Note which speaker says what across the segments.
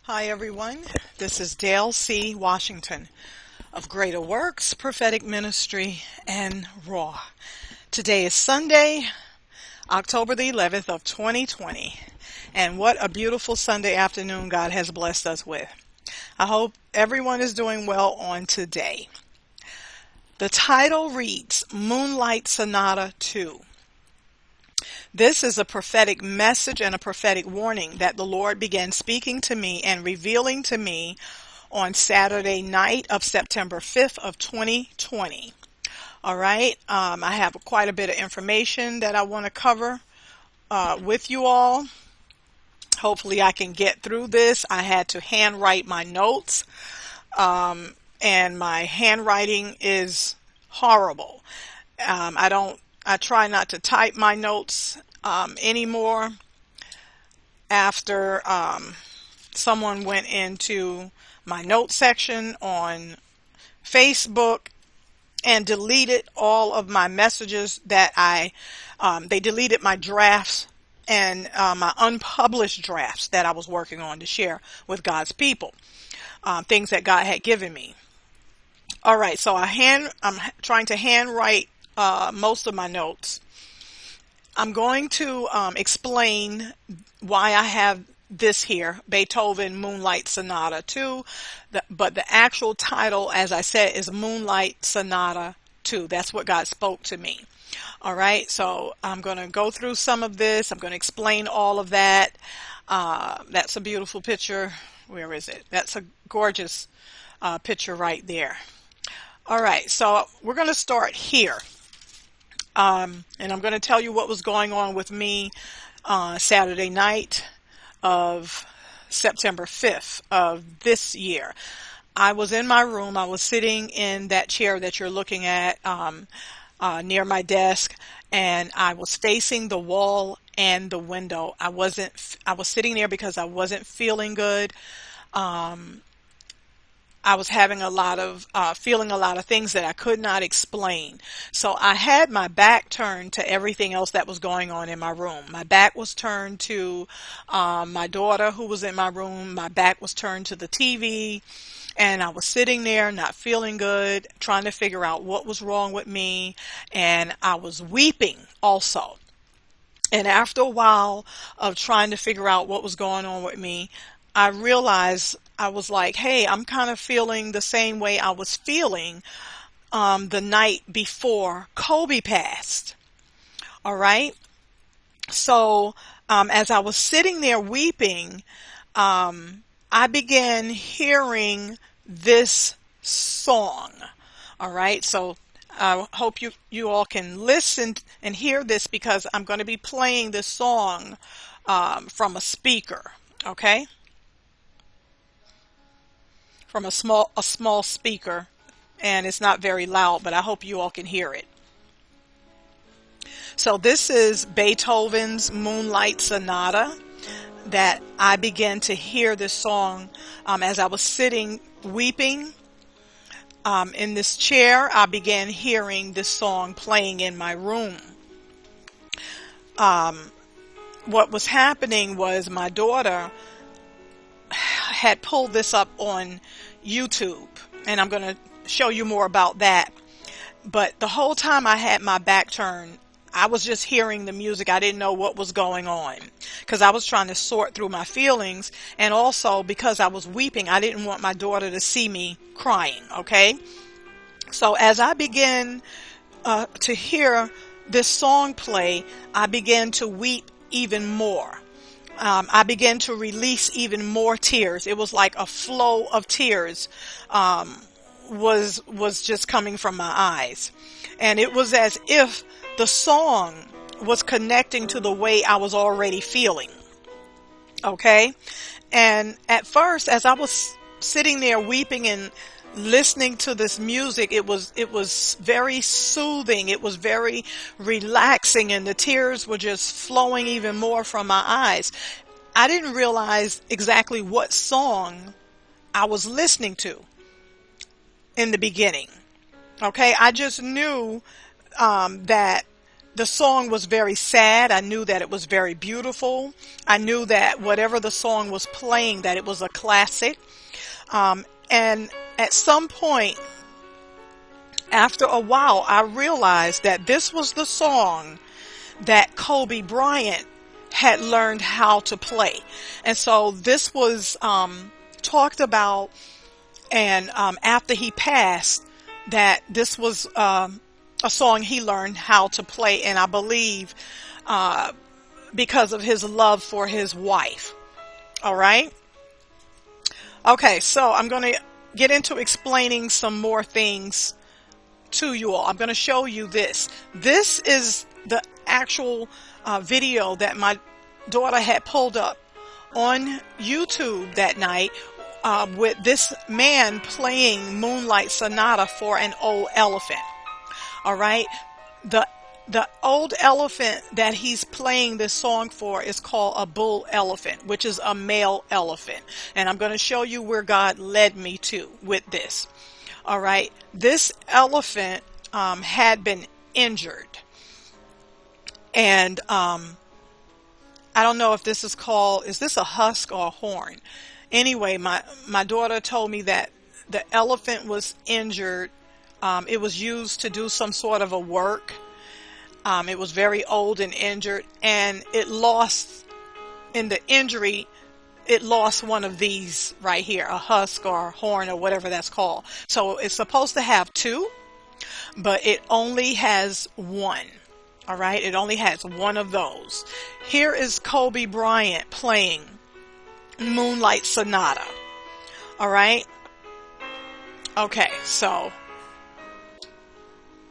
Speaker 1: Hi everyone, this is Dale C. Washington of Greater Works, Prophetic Ministry, and Raw. Today is Sunday, October the 11th of 2020, and what a beautiful Sunday afternoon God has blessed us with. I hope everyone is doing well on today. The title reads, Moonlight Sonata Two. This is a prophetic message and a prophetic warning that the Lord began speaking to me and revealing to me on Saturday night of September 5th of 2020. All right, I have quite a bit of information that I want to cover with you all. Hopefully I can get through this. I had to handwrite my notes, and my handwriting is horrible. I try not to type my notes anymore after someone went into my note section on Facebook and deleted all of my messages that they deleted my drafts and my unpublished drafts that I was working on to share with God's people, things that God had given me. All right, so I'm trying to handwrite most of my notes. I'm going to explain why I have this here, Beethoven Moonlight Sonata Two, but the actual title, as I said, is Moonlight Sonata Two. That's what God spoke to me. All right, so I'm going to go through some of this. I'm going to explain all of that. That's a beautiful picture. Where is it? That's a gorgeous picture right there. All right, so we're going to start here. And I'm going to tell you what was going on with me Saturday night of September 5th of this year. I was in my room. I was sitting in that chair that you're looking at near my desk, and I was facing the wall and the window. I was sitting there because I wasn't feeling good. I was having feeling a lot of things that I could not explain. So I had my back turned to everything else that was going on in my room. My back was turned to my daughter who was in my room. My back was turned to the TV. And I was sitting there not feeling good, trying to figure out what was wrong with me. And I was weeping also. And after a while of trying to figure out what was going on with me, I realized, I was like, hey, I'm kind of feeling the same way I was feeling the night before Kobe passed. All right. So as I was sitting there weeping, I began hearing this song. All right. So I hope you all can listen and hear this, because I'm going to be playing this song from a speaker. Okay. From a small speaker, and it's not very loud, but I hope you all can hear it. So this is Beethoven's Moonlight Sonata that I began to hear this song as I was sitting weeping in this chair. I began hearing this song playing in my room. What was happening was my daughter had pulled this up on YouTube, and I'm going to show you more about that. But the whole time I had my back turned, I was just hearing the music. I didn't know what was going on because I was trying to sort through my feelings, and also because I was weeping, I didn't want my daughter to see me crying. Okay, so as I began to hear this song play, I began to weep even more. I began to release even more tears. It was like a flow of tears was just coming from my eyes. And it was as if the song was connecting to the way I was already feeling. Okay? And at first, as I was sitting there weeping and listening to this music, it was very soothing. It was very relaxing, and the tears were just flowing even more from my eyes. I didn't realize exactly what song I was listening to in the beginning. Okay, I just knew that the song was very sad. I knew that it was very beautiful. I knew that whatever the song was playing, that it was a classic. And at some point, after a while, I realized that this was the song that Kobe Bryant had learned how to play. And so this was talked about, and after he passed, that this was a song he learned how to play, and I believe because of his love for his wife. All right. Okay, so I'm going to get into explaining some more things to you all. I'm going to show you this. This is the actual video that my daughter had pulled up on YouTube that night with this man playing Moonlight Sonata for an old elephant. All right. The old elephant that he's playing this song for is called a bull elephant, which is a male elephant. And I'm going to show you where God led me to with this. All right. This elephant had been injured. And I don't know if this is this a husk or a horn? Anyway, my daughter told me that the elephant was injured. It was used to do some sort of a work. It was very old and injured, and it lost, in the injury, it lost one of these right here, a husk or a horn or whatever that's called. So it's supposed to have two, but it only has one. All right, it only has one of those. Here is Kobe Bryant playing Moonlight Sonata. All right. Okay, so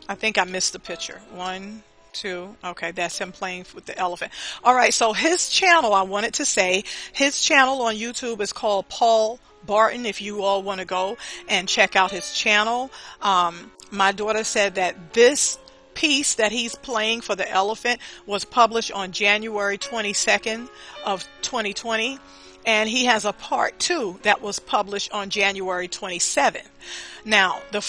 Speaker 1: I think I missed the picture. 1, 2. Okay, that's him playing with the elephant. All right, so his channel, I wanted to say, his channel on YouTube is called Paul Barton, if you all want to go and check out his channel. My daughter said that this piece that he's playing for the elephant was published on January 22nd of 2020. And he has a part 2 that was published on January 27th. Now, the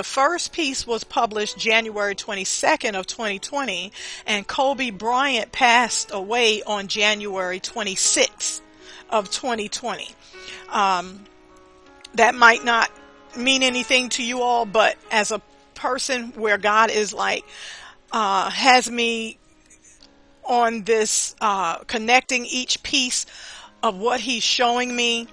Speaker 1: first piece was published January 22nd of 2020, and Kobe Bryant passed away on January 26th of 2020. That might not mean anything to you all, but as a person where God is like, has me on this, connecting each piece of what he's showing me,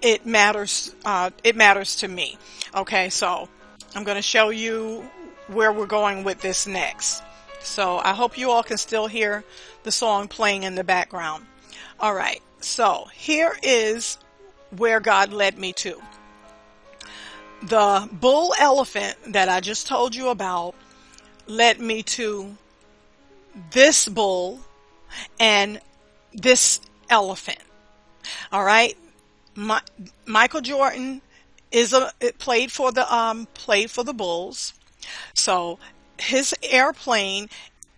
Speaker 1: it matters to me. Okay, so I'm going to show you where we're going with this next. So I hope you all can still hear the song playing in the background. All right, so here is where God led me to. The bull elephant that I just told you about led me to this bull and this elephant. All right, Michael Jordan played for the Bulls, so his airplane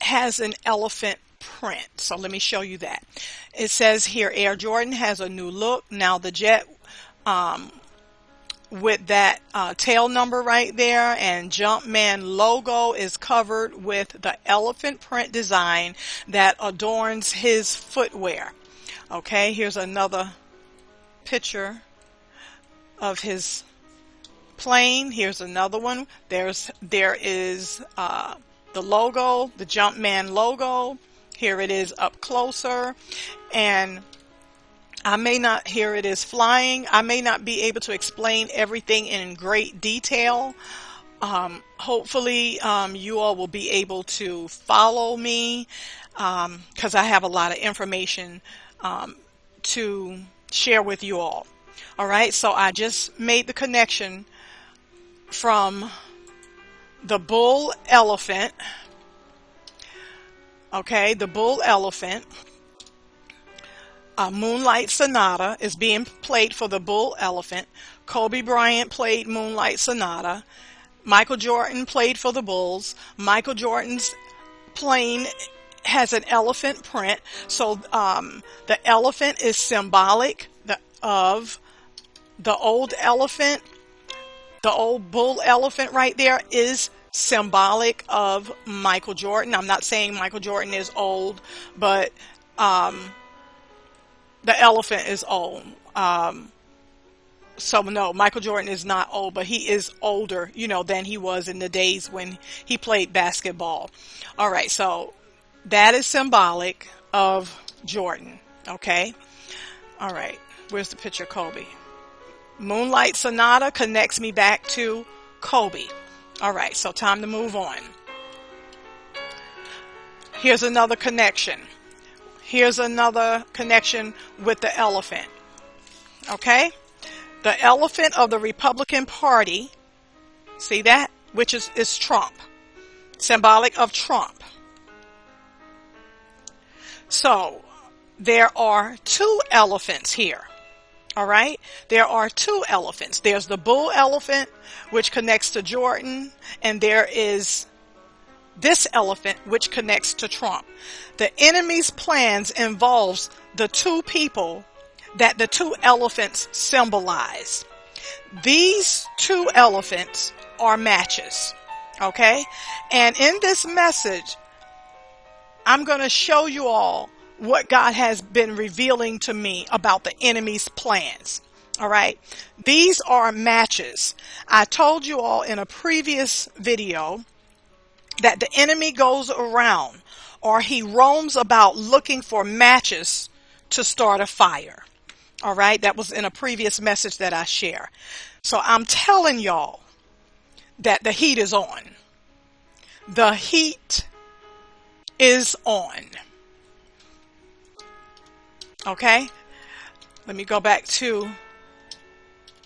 Speaker 1: has an elephant print. So let me show you that. It says here, Air Jordan has a new look. Now the jet with that tail number right there and Jumpman logo is covered with the elephant print design that adorns his footwear. Okay, here's another picture of his plane. Here's another one. There is the logo, the Jumpman logo. Here it is up closer, and here it is flying. I may not be able to explain everything in great detail. Hopefully you all will be able to follow me because I have a lot of information to share with you all. All right, so I just made the connection from the bull elephant. Okay, the bull elephant. Moonlight Sonata is being played for the bull elephant. Kobe Bryant played Moonlight Sonata. Michael Jordan played for the Bulls. Michael Jordan's plane has an elephant print. So the elephant is symbolic of the old elephant. The old bull elephant right there is symbolic of Michael Jordan. I'm not saying Michael Jordan is old, but the elephant is old. So no, Michael Jordan is not old, but he is older, you know, than he was in the days when he played basketball. All right, so that is symbolic of Jordan. Okay. All right. Where's the picture of Kobe? Moonlight Sonata connects me back to Kobe. All right, so time to move on. Here's another connection. Here's another connection with the elephant. Okay? The elephant of the Republican Party, see that? Which is Trump. Symbolic of Trump. So, there are two elephants here. All right? There are two elephants. There's the bull elephant, which connects to Jordan, and there is this elephant, which connects to Trump. The enemy's plans involves the two people that the two elephants symbolize. These two elephants are matches. Okay? And in this message, I'm going to show you all what God has been revealing to me about the enemy's plans. All right. These are matches. I told you all in a previous video that the enemy goes around, or he roams about looking for matches to start a fire. All right. That was in a previous message that I share. So I'm telling y'all that the heat is on. The heat is on. Okay. Let me go back to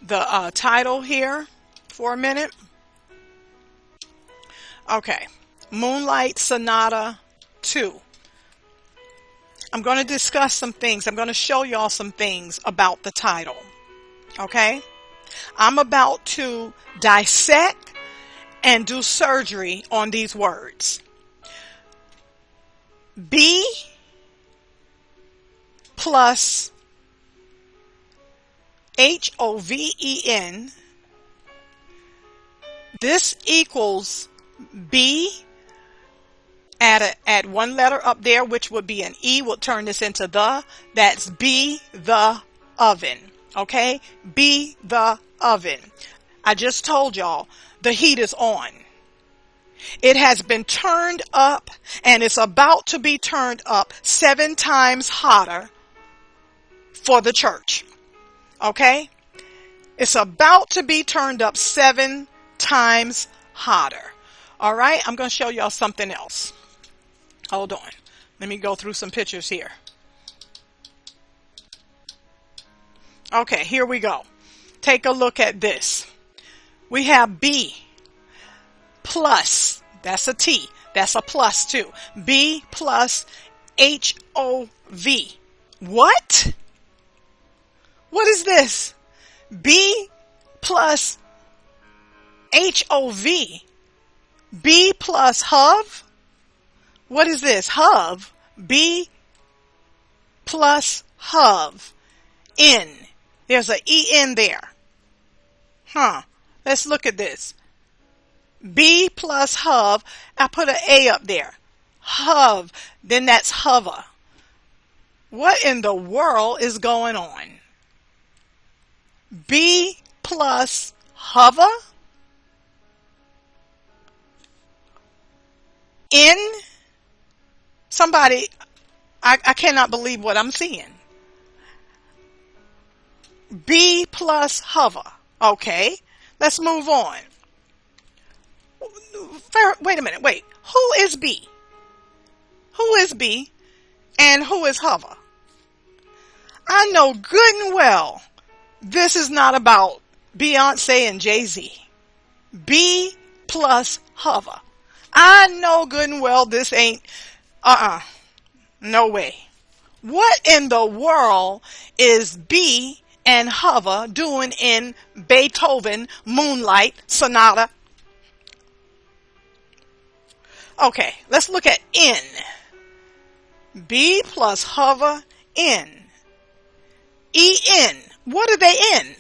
Speaker 1: the title here for a minute. Okay. Moonlight Sonata 2. I'm going to discuss some things. I'm going to show y'all some things about the title. Okay? I'm about to dissect and do surgery on these words. B plus HOVEN. This equals B. Add one letter up there, which would be an E. We'll turn this into the. That's be the oven. Okay? Be the oven. I just told y'all the heat is on. It has been turned up, and it's about to be turned up 7 times hotter for the church. Okay? It's about to be turned up 7 times hotter. All right? I'm going to show y'all something else. Hold on. Let me go through some pictures here. Okay, here we go. Take a look at this. We have B plus, that's a T, that's a plus too. B plus HOV. What? What is this? B plus HOV. B plus HOV. What is this? HOV. B plus HOV. N. There's an EN there. Huh. Let's look at this. B plus HOV. I put an A up there. HOV. Then that's hover. What in the world is going on? B plus hover? N? Somebody, I cannot believe what I'm seeing. B plus hover. Okay, let's move on. Wait a minute, wait. Who is B? Who is B and who is hover? I know good and well this is not about Beyonce and Jay-Z. B plus hover. I know good and well this ain't, no way. What in the world is B and hover doing in Beethoven Moonlight Sonata? Okay, let's look at N. B plus hover N. EN. What are they in?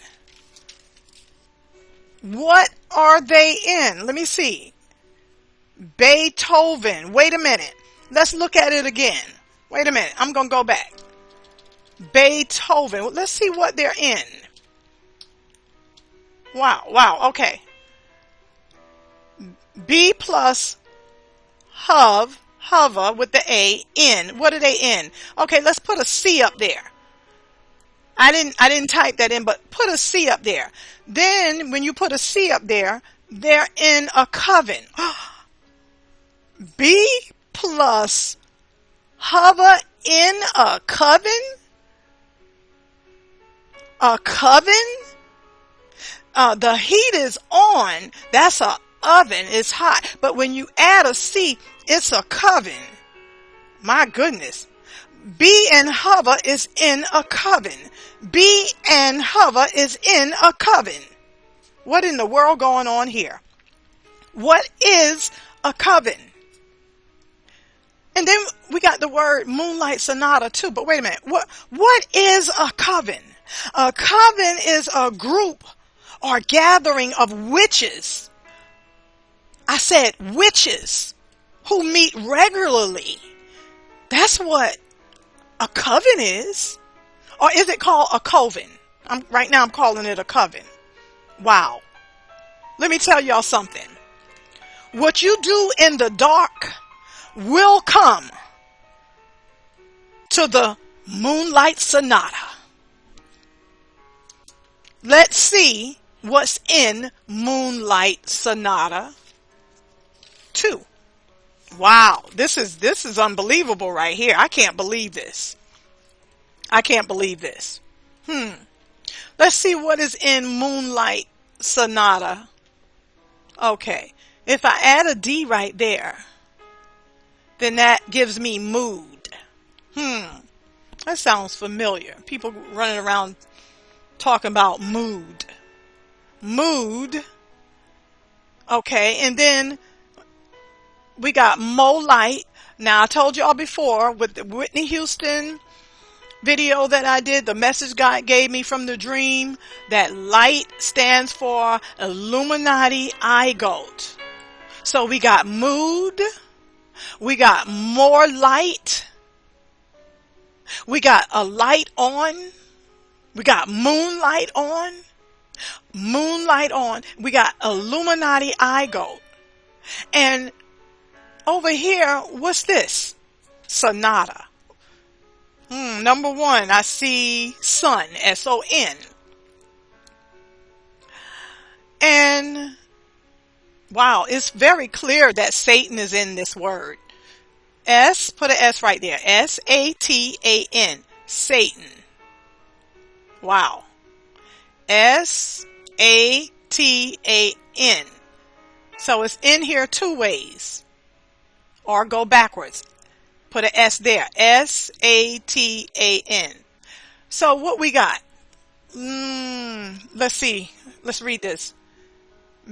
Speaker 1: What are they in? Let me see. Beethoven. Wait a minute. Let's look at it again. Wait a minute. I'm going to go back. Beethoven. Let's see what they're in. Wow. Okay. B plus hova with the A, in. What are they in? Okay, let's put a C up there. I didn't type that in, but put a C up there. Then when you put a C up there, they're in a coven. B plus hova in a coven? A coven? The heat is on. That's a oven. It's hot. But when you add a C, it's a coven. My goodness. B and hova is in a coven. B and hova is in a coven. What in the world going on here? What is a coven? And then we got the word Moonlight Sonata Two. But wait a minute. What is a coven? A coven is a group or gathering of witches. I said witches who meet regularly. That's what a coven is. Or is it called a coven? Right now I'm calling it a coven. Wow. Let me tell y'all something. What you do in the dark will come to the Moonlight Sonata. Let's see what's in Moonlight Sonata Two. Wow, this is unbelievable right here. I can't believe this. I can't believe this. Let's see what is in Moonlight Sonata. Okay, if I add a D right there, then that gives me mood. That sounds familiar. People running around talking about mood. Mood. Okay, and then we got Mo Light. Now I told y'all before with the Whitney Houston video that I did, the message God gave me from the dream, that light stands for Illuminati eye goat. So we got mood, we got more light, we got a light on, we got moonlight on, we got Illuminati eye goat. And over here, what's this? Sonata. Number one, I see sun, S-O-N. And wow, it's very clear that Satan is in this word. S, put an S right there. S-A-T-A-N. Satan. Wow. S-A-T-A-N. So it's in here two ways. Or go backwards. Put an S there. S-A-T-A-N. So what we got? Let's see. Let's read this.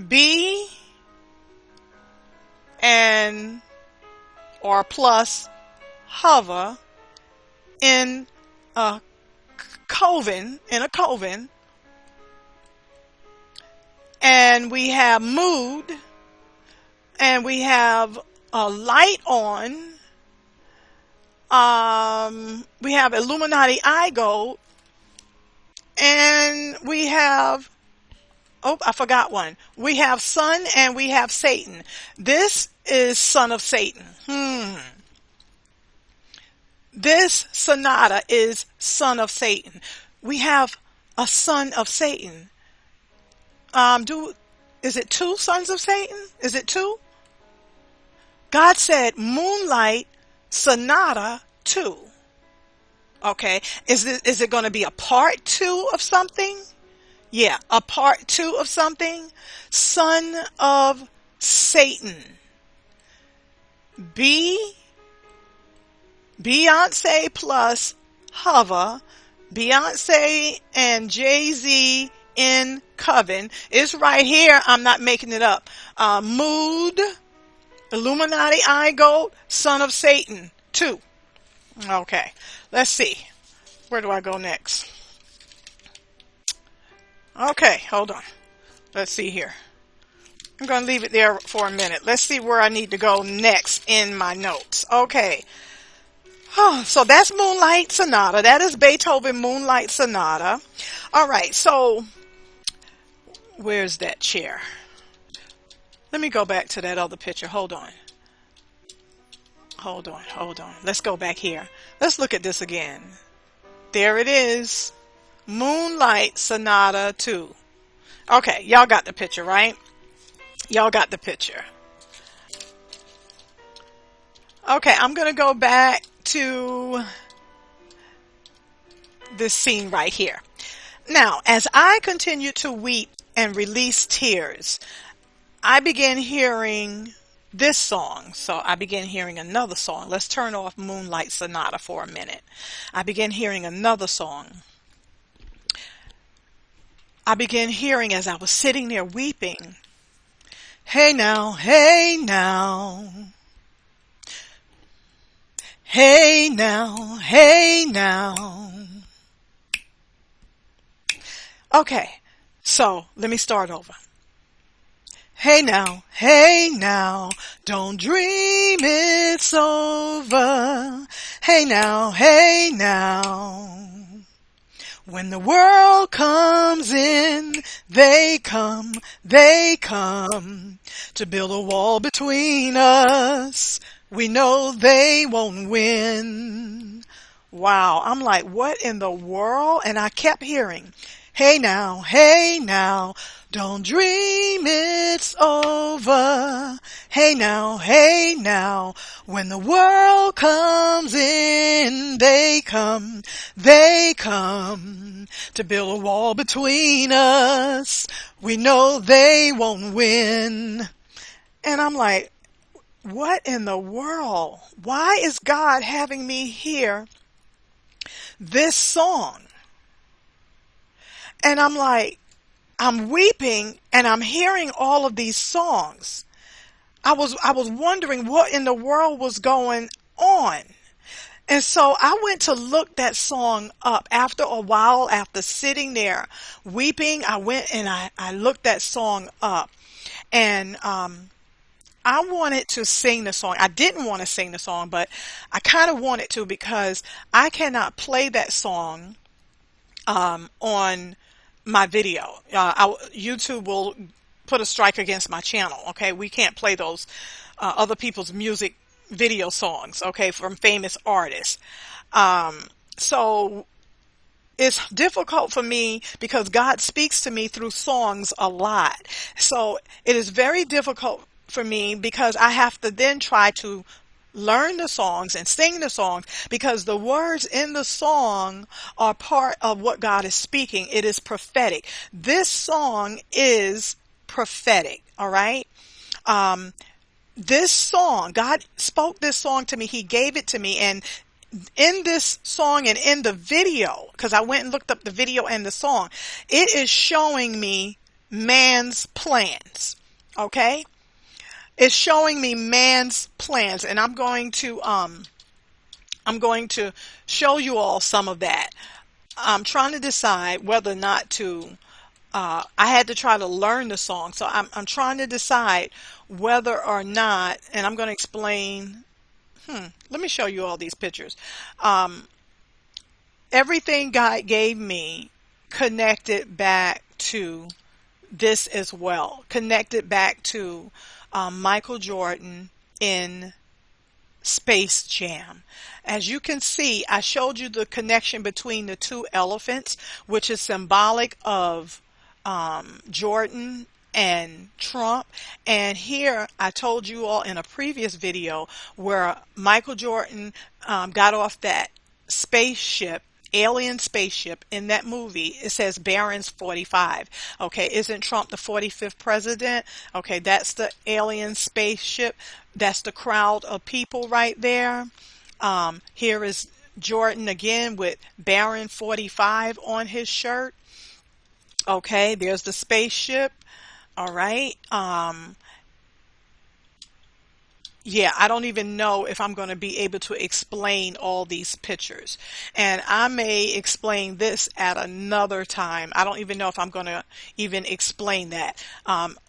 Speaker 1: B and or plus hova in a coven. And we have mood. And we have a light on. We have Illuminati eye gold, and we have, I forgot one. We have sun and we have Satan. This is son of Satan. This sonata is son of Satan. We have a son of Satan. Is it two sons of Satan? Is it two? God said Moonlight Sonata Two. Okay. Is it going to be a part two of something? Yeah, a part two of something. Son of Satan. Beyonce plus hova. Beyonce and Jay-Z in Coven. It's right here. I'm not making it up. Mood. Illuminati eye gold, son of Satan, 2. Okay, let's see. Where do I go next? Okay, hold on. Let's see here. I'm going to leave it there for a minute. Let's see where I need to go next in my notes. Okay. So that's Moonlight Sonata. That is Beethoven Moonlight Sonata. All right. So where's that chair? Let me go back to that other picture. Hold on. Hold on. Hold on. Let's go back here. Let's look at this again. There it is. Moonlight Sonata 2. Okay. Y'all got the picture, right? Y'all got the picture. Okay. I'm going to go back to this scene right here. Now, as I continue to weep and release tears, I began hearing this song. So I began hearing another song. Let's turn off Moonlight Sonata for a minute. I began hearing another song. I began hearing as I was sitting there weeping, hey now, hey now. Hey now, hey now. Okay, so let me start over. Hey now, don't dream it's over. Hey now. When the world comes in, they come to build a wall between us. We know they won't win. Wow, I'm like, what in the world? And I kept hearing, hey now, don't dream it's over. Hey now, when the world comes in, they come to build a wall between us. We know they won't win. And I'm like, what in the world? Why is God having me hear this song? And I'm like, I'm weeping and I'm hearing all of these songs. I was wondering what in the world was going on. And so I went to look that song up. After a while, after sitting there weeping, I went and I looked that song up. And I wanted to sing the song. I didn't want to sing the song, but I kind of wanted to because I cannot play that song on my video. YouTube will put a strike against my channel. Okay, we can't play those other people's music video songs. Okay, from famous artists. So it's difficult for me because God speaks to me through songs a lot. So it is very difficult for me because I have to then try to learn the songs and sing the songs because the words in the song are part of what God is speaking. It is prophetic. This song is prophetic. All right. This song, God spoke this song to me. He gave it to me. And in this song and in the video, because I went and looked up the video and the song, it is showing me man's plans. Okay. It's showing me man's plans, and I'm going to show you all some of that. I'm trying to decide whether or not to. I had to try to learn the song, so I'm trying to decide whether or not, and I'm going to explain. Let me show you all these pictures. Everything God gave me connected back to this as well. Connected back to Michael Jordan in Space Jam. As you can see, I showed you the connection between the two elephants, which is symbolic of Jordan and Trump. And here I told you all in a previous video where Michael Jordan got off that spaceship, alien spaceship in that movie. It says Barron's 45. Okay, isn't Trump the 45th president? Okay, that's the alien spaceship. That's the crowd of people right there. Here is Jordan again with Barron 45 on his shirt. Okay, there's the spaceship. All right. Yeah, I don't even know if I'm going to be able to explain all these pictures. And I may explain this at another time. I don't even know if I'm going to even explain that.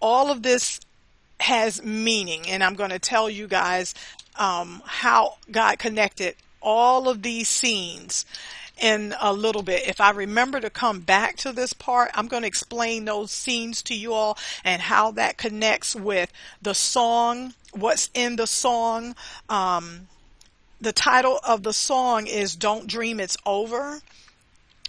Speaker 1: All of this has meaning, and I'm going to tell you guys how God connected all of these scenes in a little bit. If I remember to come back to this part, I'm going to explain those scenes to you all and how that connects with the song, what's in the song. The title of the song is Don't Dream It's Over.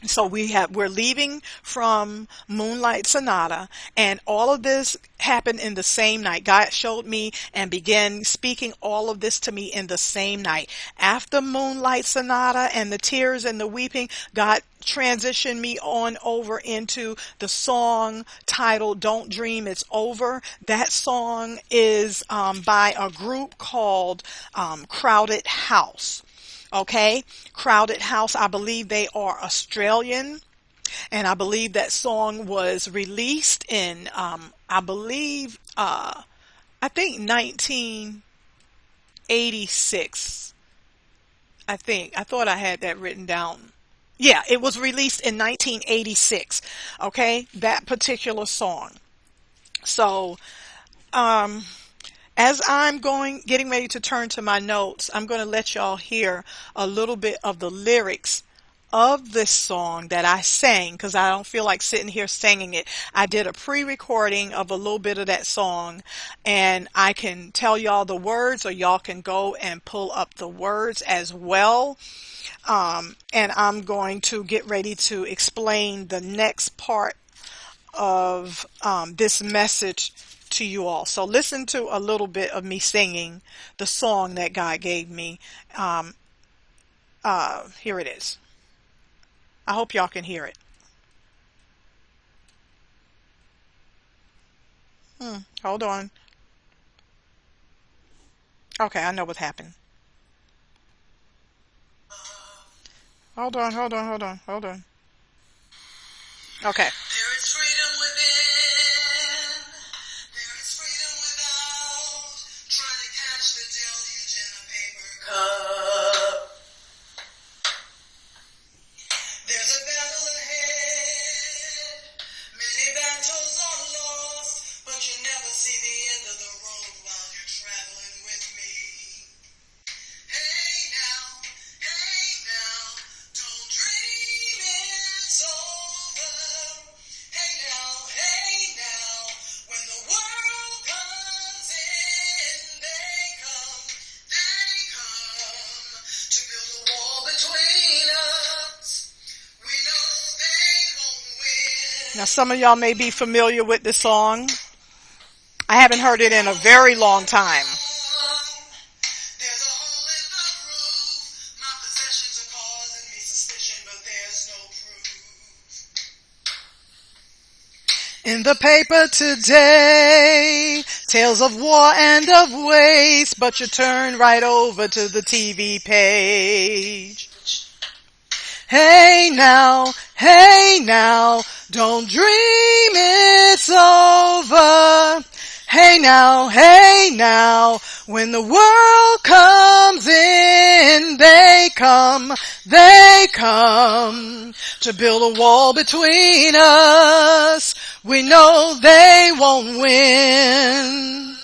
Speaker 1: So we're leaving from Moonlight Sonata, and all of this happened in the same night. God showed me and began speaking all of this to me in the same night. After Moonlight Sonata and the tears and the weeping, God transitioned me on over into the song titled Don't Dream It's Over. That song is by a group called Crowded House. Okay, Crowded House, I believe they are Australian, and I believe that song was released in, I think 1986. I thought I had that written down. Yeah, it was released in 1986. Okay, that particular song. So, as I'm getting ready to turn to my notes, I'm going to let y'all hear a little bit of the lyrics of this song that I sang, because I don't feel like sitting here singing it. I did a pre-recording of a little bit of that song, and I can tell y'all the words, or y'all can go and pull up the words as well. And I'm going to get ready to explain the next part of this message to you all. So listen to a little bit of me singing the song that God gave me. Here it is. I hope y'all can hear it. Hold on. Okay, I know what happened. Hold on. Okay. There is freedom within. There is freedom without. Trying to catch the deluge in a paper cup. There's a battle ahead. Many battles are lost, but you never see the end of the road while you're traveling with me. Hey now, don't dream it's over. Hey now, when the world comes in, they come to build a wall between us. We know they won't win. Now, some of y'all may be familiar with the song. I haven't heard it in a very long time. There's a hole in the roof. My possessions are causing me suspicion, but there's no proof. In the paper today, tales of war and of waste, but you turn right over to the TV page. Hey now, don't dream it's over. Hey now, when the world comes in, they come to build a wall between us. We know they won't win.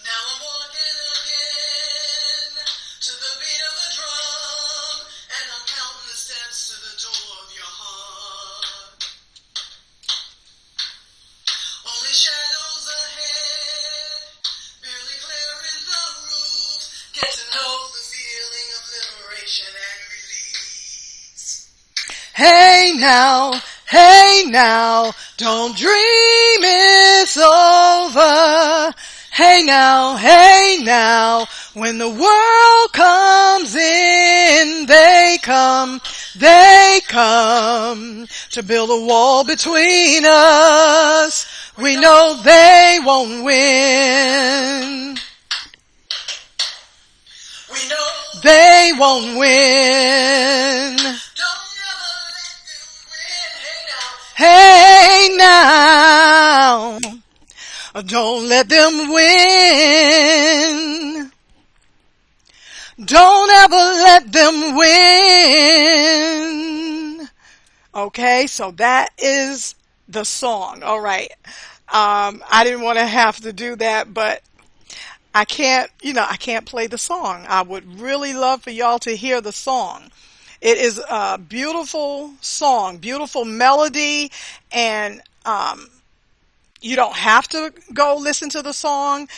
Speaker 1: Now I'm walking again to the beat of a drum, and I'm counting the steps to the door of your heart. Only shadows ahead, barely clearing the roof. Get to know the feeling of liberation and release. Hey now, don't dream it's over. Hey now, when the world comes in, they come to build a wall between us. We know they won't win. We know they won't win. Don't ever let them win. Hey now. Don't let them win. Don't ever let them win. Okay, so that is the song. All right. I didn't want to have to do that, but I can't, I can't play the song. I would really love for y'all to hear the song. It is a beautiful song, beautiful melody, and you don't have to go listen to the song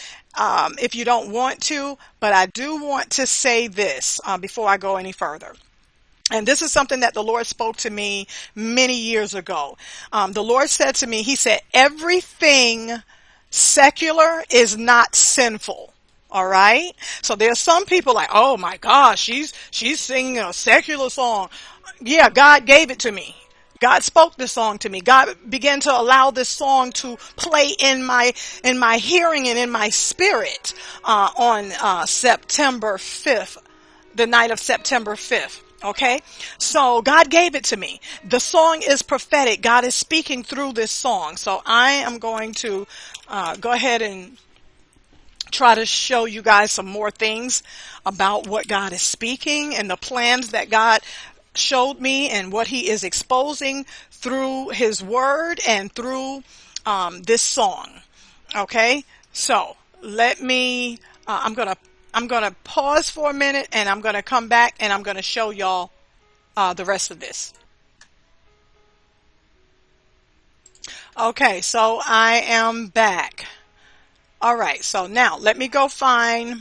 Speaker 1: if you don't want to, but I do want to say this before I go any further. And this is something that the Lord spoke to me many years ago. The Lord said to me, he said, everything secular is not sinful. All right. So there's some people like, oh my gosh, she's singing a secular song. Yeah, God gave it to me. God spoke this song to me. God began to allow this song to play in my hearing and in my spirit on September 5th, the night of September 5th. Okay, so God gave it to me. The song is prophetic. God is speaking through this song. So I am going to go ahead and try to show you guys some more things about what God is speaking and the plans that God showed me and what he is exposing through his word and through this song. Okay, so let me I'm gonna pause for a minute, and I'm gonna come back and I'm gonna show y'all the rest of this. Okay, so I am back. All right, so now let me go find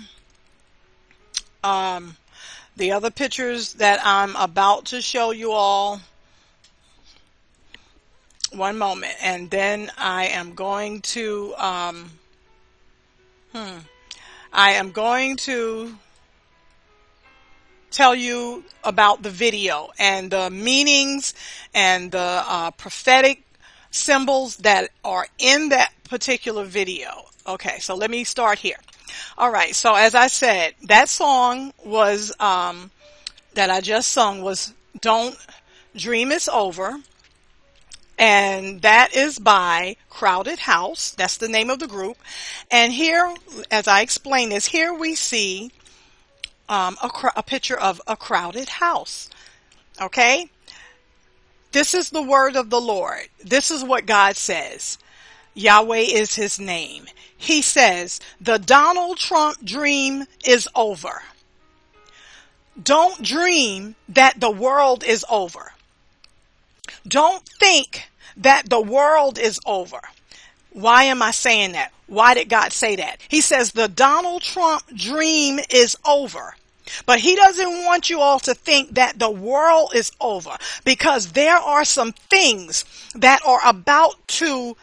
Speaker 1: the other pictures that I'm about to show you all. One moment, and then I am going to tell you about the video and the meanings and the prophetic symbols that are in that particular video. Okay, so let me start here. All right, so as I said, that song was that I just sung was Don't Dream It's Over. And that is by Crowded House. That's the name of the group. And here, as I explain this, here we see a picture of a crowded house. Okay? This is the word of the Lord. This is what God says. Yahweh is his name. He says, the Donald Trump dream is over. Don't dream that the world is over. Don't think that the world is over. Why am I saying that? Why did God say that? He says the Donald Trump dream is over. But he doesn't want you all to think that the world is over, because there are some things that are about to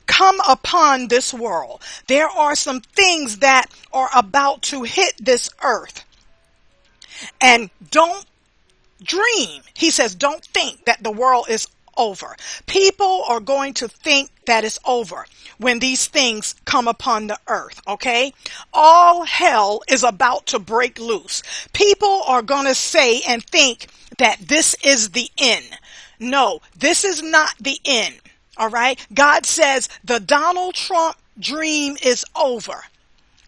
Speaker 1: come upon this world. There are some things that are about to hit this earth. And don't dream. He says, don't think that the world is over. People are going to think that it's over when these things come upon the earth. Okay? All hell is about to break loose. People are going to say and think that this is the end. No, this is not the end. All right? God says the Donald Trump dream is over.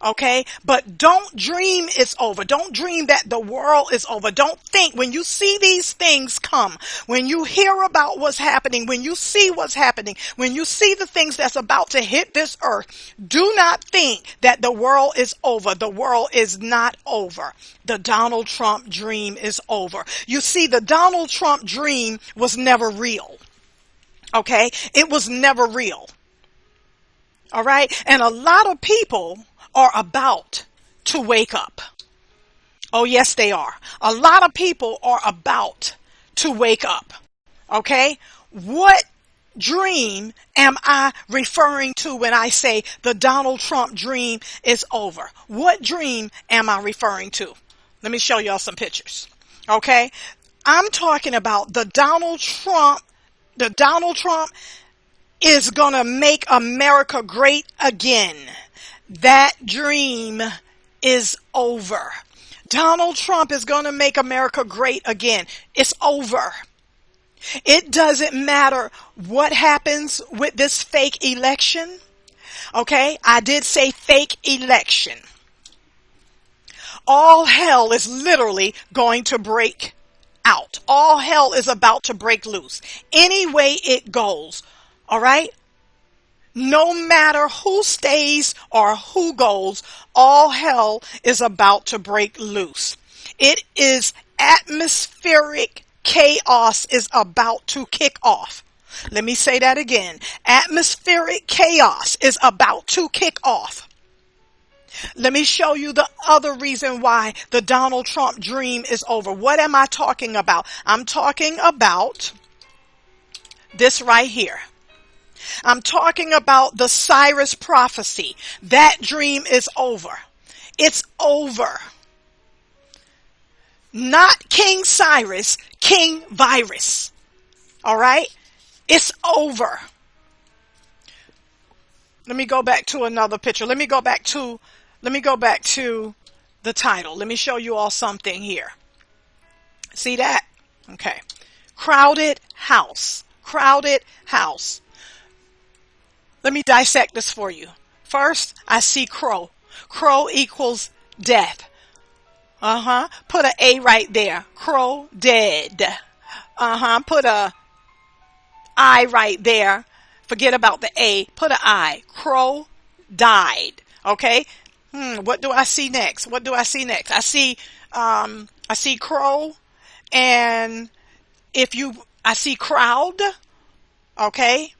Speaker 1: Okay, but don't dream it's over. Don't dream that the world is over. Don't think when you see these things come, when you hear about what's happening, when you see what's happening, when you see the things that's about to hit this earth, do not think that the world is over. The world is not over. The Donald Trump dream is over. You see, the Donald Trump dream was never real. Okay, it was never real. All right, and a lot of people are about to wake up. Oh, yes, they are. A lot of people are about to wake up. Okay? What dream am I referring to when I say the Donald Trump dream is over? What dream am I referring to? Let me show y'all some pictures. Okay? I'm talking about the Donald Trump. The Donald Trump is going to make America great again. That dream is over. Donald Trump is going to make America great again. It's over. It doesn't matter what happens with this fake election. Okay, I did say fake election. All hell is literally going to break out. All hell is about to break loose. Any way it goes. All right? No matter who stays or who goes, all hell is about to break loose. It is atmospheric chaos is about to kick off. Let me say that again. Atmospheric chaos is about to kick off. Let me show you the other reason why the Donald Trump dream is over. What am I talking about? I'm talking about this right here. I'm talking about the Cyrus prophecy. That dream is over. It's over. Not King Cyrus, King Virus. All right? It's over. Let me go back to another picture. Let me go back to the title. Let me show you all something here. See that? Okay. Crowded house. Crowded house. Let me dissect this for you. First, I see crow. Crow equals death. Put an A right there. Crow, dead. Put a I right there. Forget about the A. Put an I. Crow, died. Okay? What do I see next? What do I see next? I see crow, and I see crowd. Okay?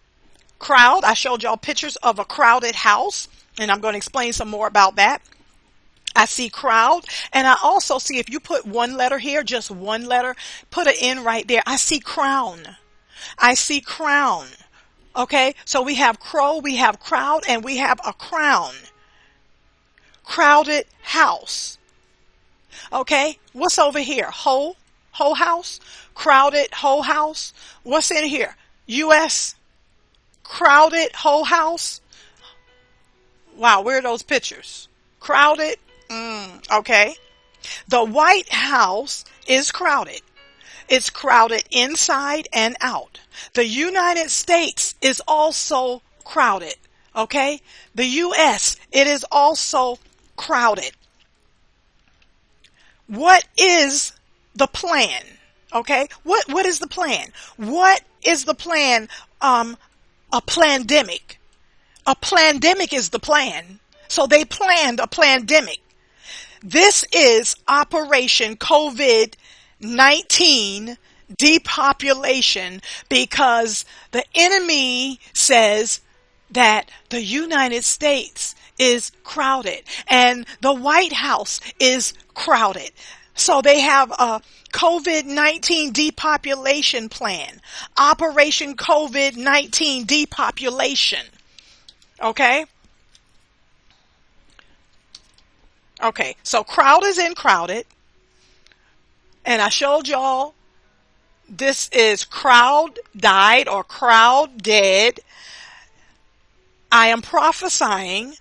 Speaker 1: Crowd. I showed y'all pictures of a crowded house, and I'm going to explain some more about that. I see crowd, and I also see, if you put one letter here, just one letter, put an N right there. I see crown. I see crown. Okay, so we have crow, we have crowd, and we have a crown. Crowded house. Okay, what's over here? Whole house? Crowded whole house? What's in here? U.S. Crowded whole house? Wow, where are those pictures? Crowded? Okay. The White House is crowded. It's crowded inside and out. The United States is also crowded. Okay? The U.S., it is also crowded. What is the plan? Okay? What is the plan? What is the plan? A plandemic. A plandemic is the plan. So they planned a plandemic. This is Operation COVID-19 depopulation, because the enemy says that the United States is crowded and the White House is crowded. So they have a COVID-19 depopulation plan. Operation COVID-19 depopulation. Okay? Okay, so crowd is in crowded. And I showed y'all this is crowd died or crowd dead. I am prophesying,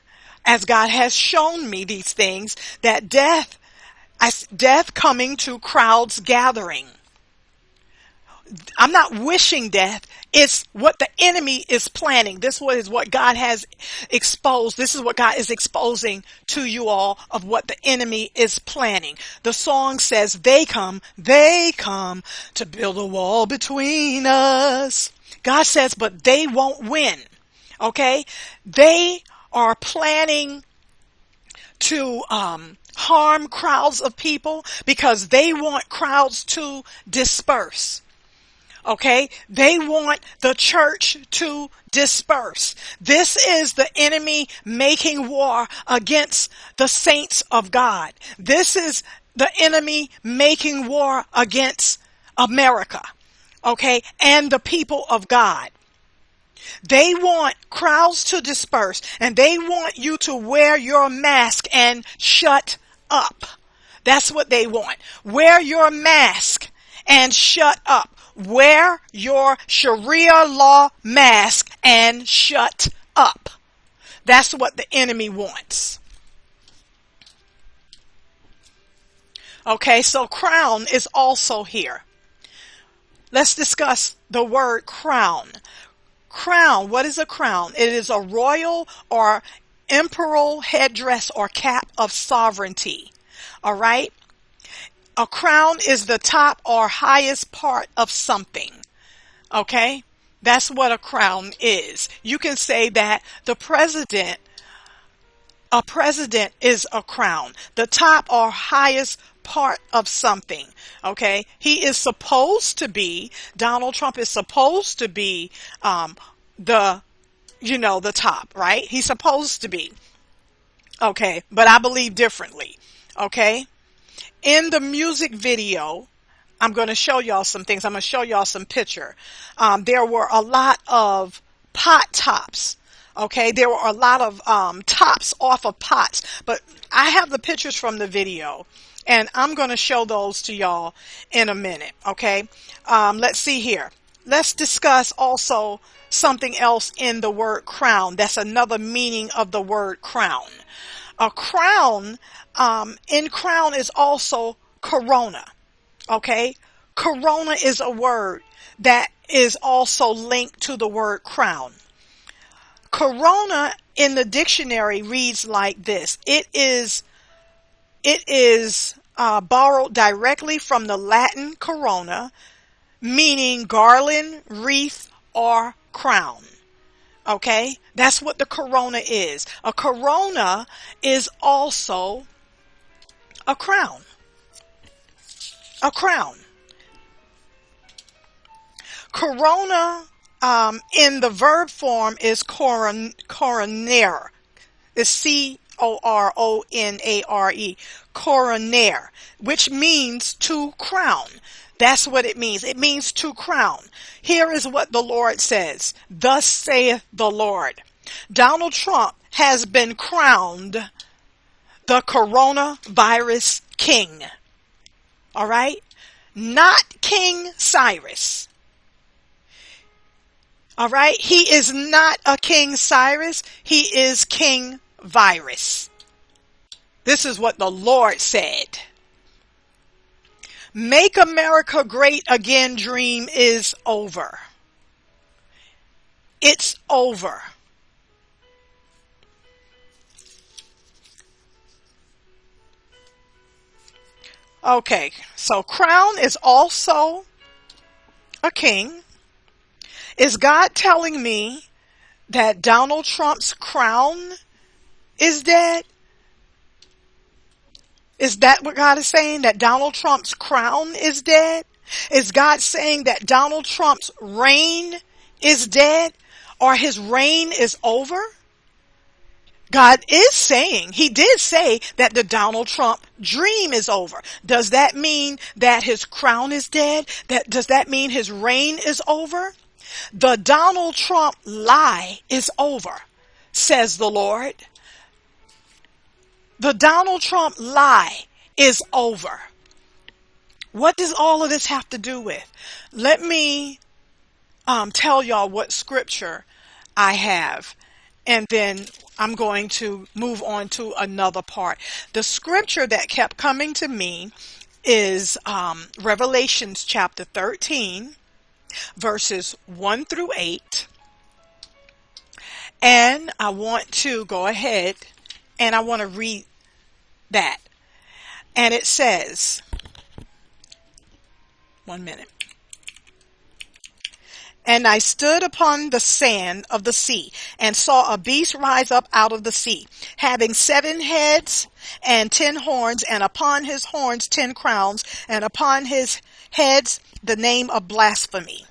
Speaker 1: as God has shown me these things, that death coming to crowds gathering. I'm not wishing death. It's what the enemy is planning. This is what God has exposed. This is what God is exposing to you all of what the enemy is planning. The song says, they come to build a wall between us. God says, but they won't win. Okay? They are planning to harm crowds of people because they want crowds to disperse. Okay, they want the church to disperse. This is the enemy making war against the saints of God. This is the enemy making war against America, okay, and the people of God. They want crowds to disperse, and they want you to wear your mask and shut up. That's what they want. Wear your mask and shut up. Wear your Sharia law mask and shut up. That's what the enemy wants. Okay, so crown is also here. Let's discuss the word crown. Crown, what is a crown? It is a royal or imperial headdress or cap of sovereignty. All right? A crown is the top or highest part of something. Okay? That's what a crown is. You can say that a president is a crown, the top or highest part of something. Okay, he is supposed to be, Donald Trump is supposed to be the, the top, right? He's supposed to be. Okay, but I believe differently. Okay, in the music video, I'm going to show y'all some things. I'm going to show y'all some picture. There were a lot of pot tops. Okay, there were a lot of tops off of pots, but I have the pictures from the video, and I'm going to show those to y'all in a minute. Okay, let's see here. Let's discuss also something else in the word crown. That's another meaning of the word crown. A crown, in crown is also corona. Okay, corona is a word that is also linked to the word crown. Corona in the dictionary reads like this. It is borrowed directly from the Latin corona, meaning garland, wreath, or crown. Okay, that's what the corona is. A corona is also a crown. A crown. Corona in the verb form is coroner. It's CORONARE. Coroner, which means to crown. That's what it means. It means to crown. Here is what the Lord says. Thus saith the Lord. Donald Trump has been crowned the coronavirus king. All right? Not King Cyrus. All right? He is not a King Cyrus. He is King Virus. This is what the Lord said. Make America Great Again dream is over. It's over. Okay, so crown is also a king. Is God telling me that Donald Trump's crown is dead? Is that what God is saying? That Donald Trump's crown is dead? Is God saying that Donald Trump's reign is dead, or his reign is over? God is saying, he did say that the Donald Trump dream is over. Does that mean that his crown is dead? Does that mean his reign is over? The Donald Trump lie is over, says the Lord. The Donald Trump lie is over. What does all of this have to do with? Let me tell y'all what scripture I have, and then I'm going to move on to another part. The scripture that kept coming to me is Revelations chapter 13, verses 1 through 8. And I want to go ahead and I want to read that. And it says, 1 minute. And I stood upon the sand of the sea, and saw a beast rise up out of the sea, having 7 heads and 10 horns, and upon his horns 10 crowns, and upon his heads the name of blasphemy.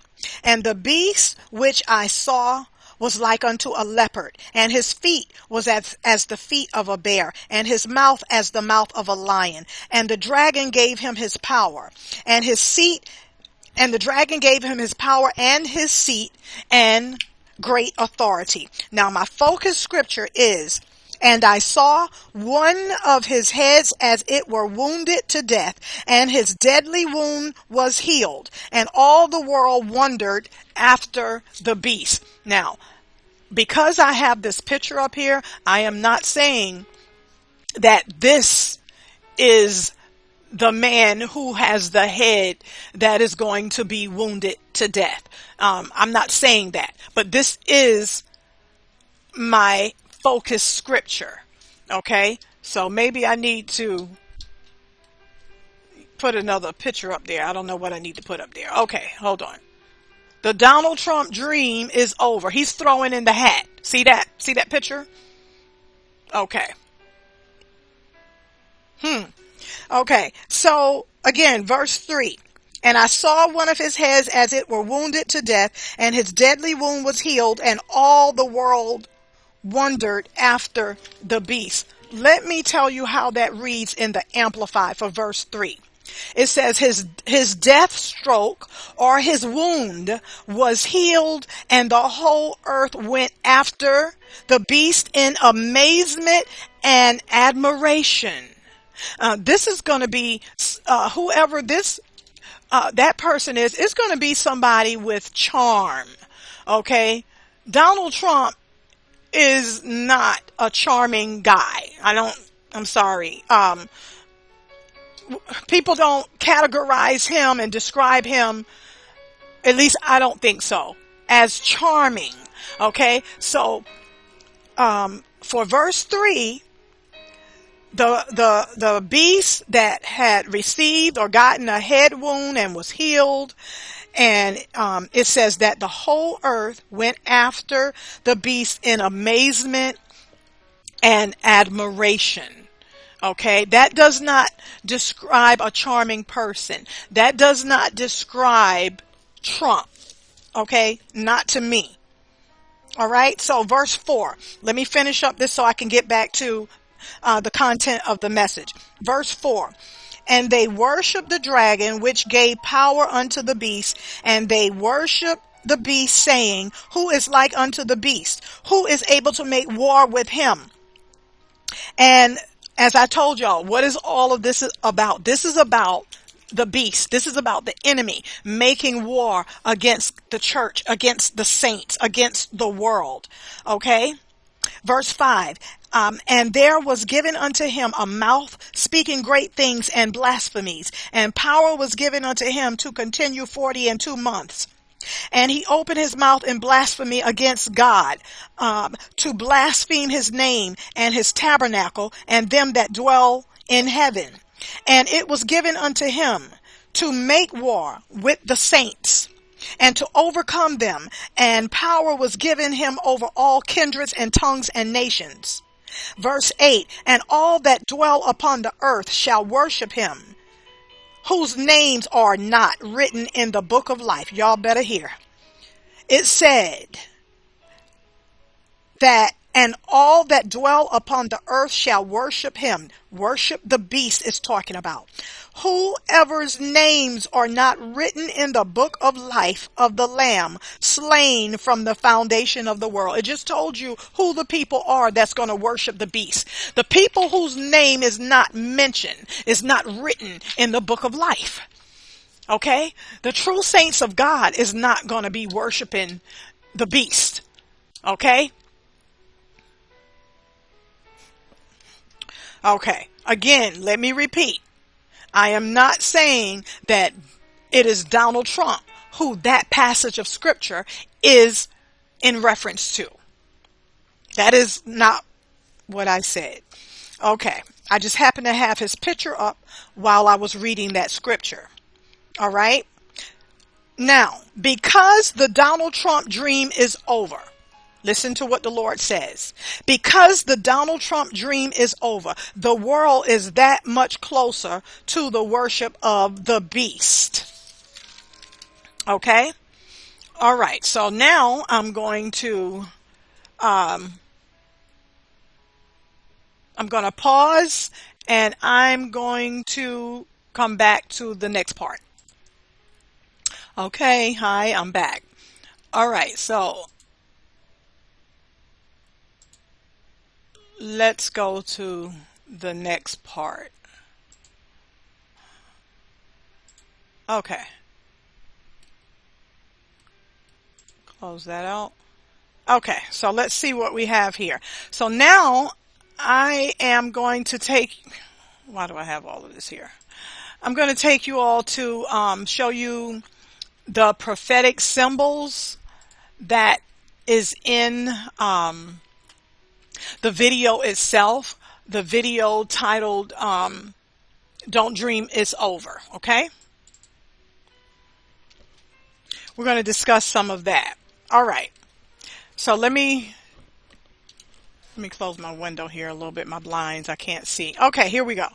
Speaker 1: And the beast which I saw was like unto a leopard, and his feet was as the feet of a bear, and his mouth as the mouth of a lion. And the dragon gave him his power, and his seat. And the dragon gave him his power and his seat and great authority. Now my focus scripture is, and I saw one of his heads as it were wounded to death, and his deadly wound was healed, and all the world wondered after the beast. Now, because I have this picture up here, I am not saying that this is the man who has the head that is going to be wounded to death. I'm not saying that, but this is my focus scripture. Okay, so maybe I need to put another picture up there. I don't know what I need to put up there. Okay, hold on. The Donald Trump dream is over. He's throwing in the hat. See that? See that picture? Okay. Okay. So again, verse 3. And I saw one of his heads as it were wounded to death, and his deadly wound was healed, and all the world wondered after the beast. Let me tell you how that reads in the Amplified for verse 3. It says his death stroke or his wound was healed, and the whole earth went after the beast in amazement and admiration. This is going to be whoever that person is. It's going to be somebody with charm. Okay, Donald Trump is not a charming guy. I'm sorry. People don't categorize him and describe him, at least I don't think so, as charming. Okay, so for verse 3, the beast that had received or gotten a head wound and was healed, and it says that the whole earth went after the beast in amazement and admiration. Okay, that does not describe a charming person. That does not describe Trump. Okay, not to me. All right, so verse 4. Let me finish up this so I can get back to the content of the message. Verse 4. And they worshiped the dragon, which gave power unto the beast, and they worshiped the beast, saying, Who is like unto the beast? Who is able to make war with him? And as I told y'all, what is all of this about? This is about the beast. This is about the enemy making war against the church, against the saints, against the world. Okay? Verse 5. And there was given unto him a mouth speaking great things and blasphemies, and power was given unto him to continue 42 months. And he opened his mouth in blasphemy against God, to blaspheme his name and his tabernacle and them that dwell in heaven. And it was given unto him to make war with the saints and to overcome them. And power was given him over all kindreds and tongues and nations. Verse 8, and all that dwell upon the earth shall worship him, whose names are not written in the book of life. Y'all better hear. It said that, and all that dwell upon the earth shall worship him. Worship the beast is talking about. Whoever's names are not written in the book of life of the Lamb, slain from the foundation of the world. It just told you who the people are that's going to worship the beast. The people whose name is not mentioned, is not written in the book of life. Okay? The true saints of God is not going to be worshiping the beast. Okay? Okay. Again, let me repeat. I am not saying that it is Donald Trump who that passage of scripture is in reference to. That is not what I said. Okay. I just happened to have his picture up while I was reading that scripture. All right. Now, because the Donald Trump dream is over, listen to what the Lord says. Because the Donald Trump dream is over, the world is that much closer to the worship of the beast. Okay? All right. So now I'm going to pause, and I'm going to come back to the next part. Okay. Hi, I'm back. All right. So let's go to the next part. Okay. Close that out. Okay, so let's see what we have here. So now I am going to take, why do I have all of this here? I'm going to take you all to show you the prophetic symbols that is in the video itself, the video titled Don't Dream It's Over, okay? we're going to discuss some of that. All right. So let me close my window here a little bit. My blinds, I can't see. Okay, here we go.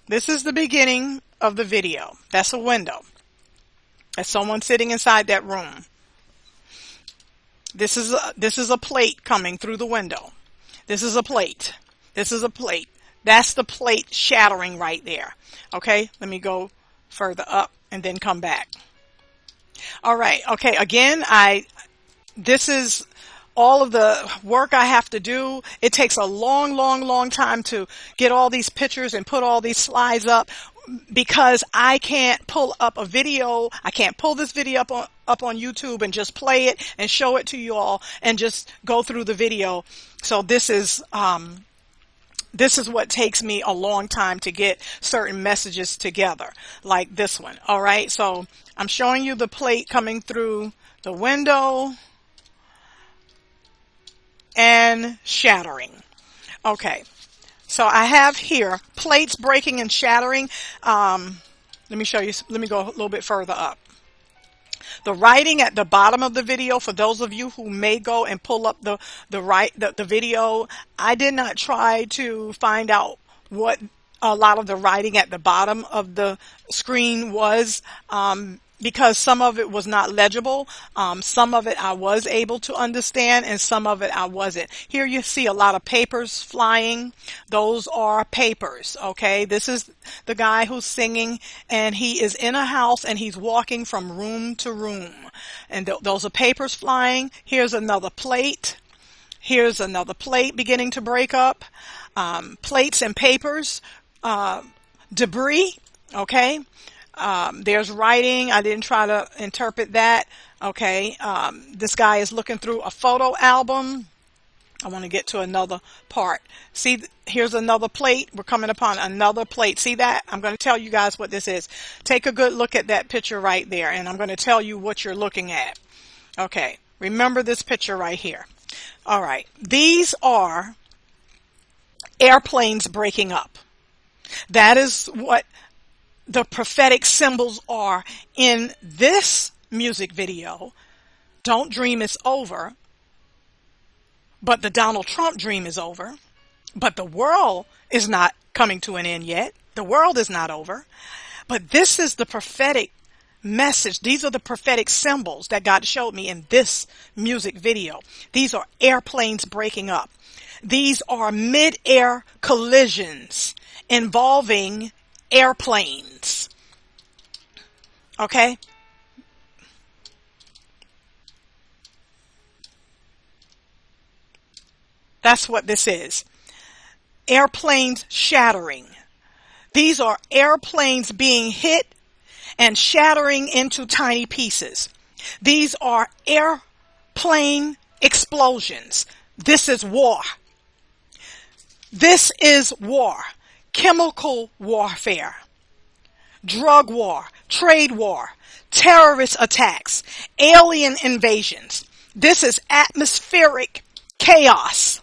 Speaker 1: This is the beginning of the video. That's a window. That's someone sitting inside that room. This is a plate coming through the window. This is a plate. This is a plate. That's the plate shattering right there. Okay, let me go further up and then come back. All right. Okay, again, this is all of the work I have to do. It takes a long time to get all these pictures and put all these slides up, because I can't pull up a video. I can't pull this video up on YouTube and just play it and show it to you all and just go through the video. So this is what takes me a long time to get certain messages together, like this one. All right, so I'm showing you the plate coming through the window and shattering. Okay, so I have here plates breaking and shattering. Let me show you. Let me go a little bit further up. The writing at the bottom of the video, for those of you who may go and pull up the video, I did not try to find out what a lot of the writing at the bottom of the screen was, because some of it was not legible. Some of it I was able to understand and some of it I wasn't. Here you see a lot of papers flying. Those are papers, okay? This is the guy who's singing, and he is in a house and he's walking from room to room. And those are papers flying. Here's another plate. Here's another plate beginning to break up. Plates and papers, debris, okay? There's writing. I didn't try to interpret that. Okay. This guy is looking through a photo album. I want to get to another part. See, here's another plate. We're coming upon another plate. See that? I'm going to tell you guys what this is. Take a good look at that picture right there, and I'm going to tell you what you're looking at. Okay. Remember this picture right here. All right. These are airplanes breaking up. That is what the prophetic symbols are in this music video. Don't dream it's over, but the Donald Trump dream is over, but the world is not coming to an end yet. The world is not over, but this is the prophetic message. These are the prophetic symbols that God showed me in this music video. These are airplanes breaking up. These are mid-air collisions involving airplanes. Okay? That's what this is. Airplanes shattering. These are airplanes being hit and shattering into tiny pieces. These are airplane explosions. This is war. This is war. Chemical warfare, drug war, trade war, terrorist attacks, alien invasions. This is atmospheric chaos.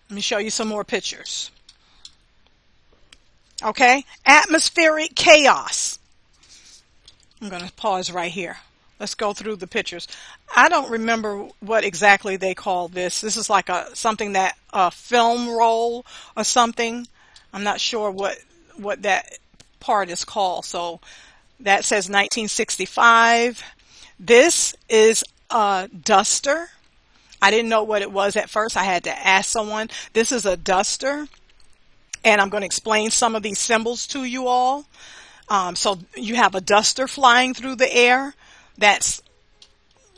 Speaker 1: Let me show you some more pictures. Okay, atmospheric chaos. I'm going to pause right here. Let's go through the pictures. I don't remember what exactly they call this. This is like something that a film roll or something. I'm not sure what that part is called. So that says 1965. This is a duster. I didn't know what it was at first. I had to ask someone. This is a duster, and I'm going to explain some of these symbols to you all. So you have a duster flying through the air. That's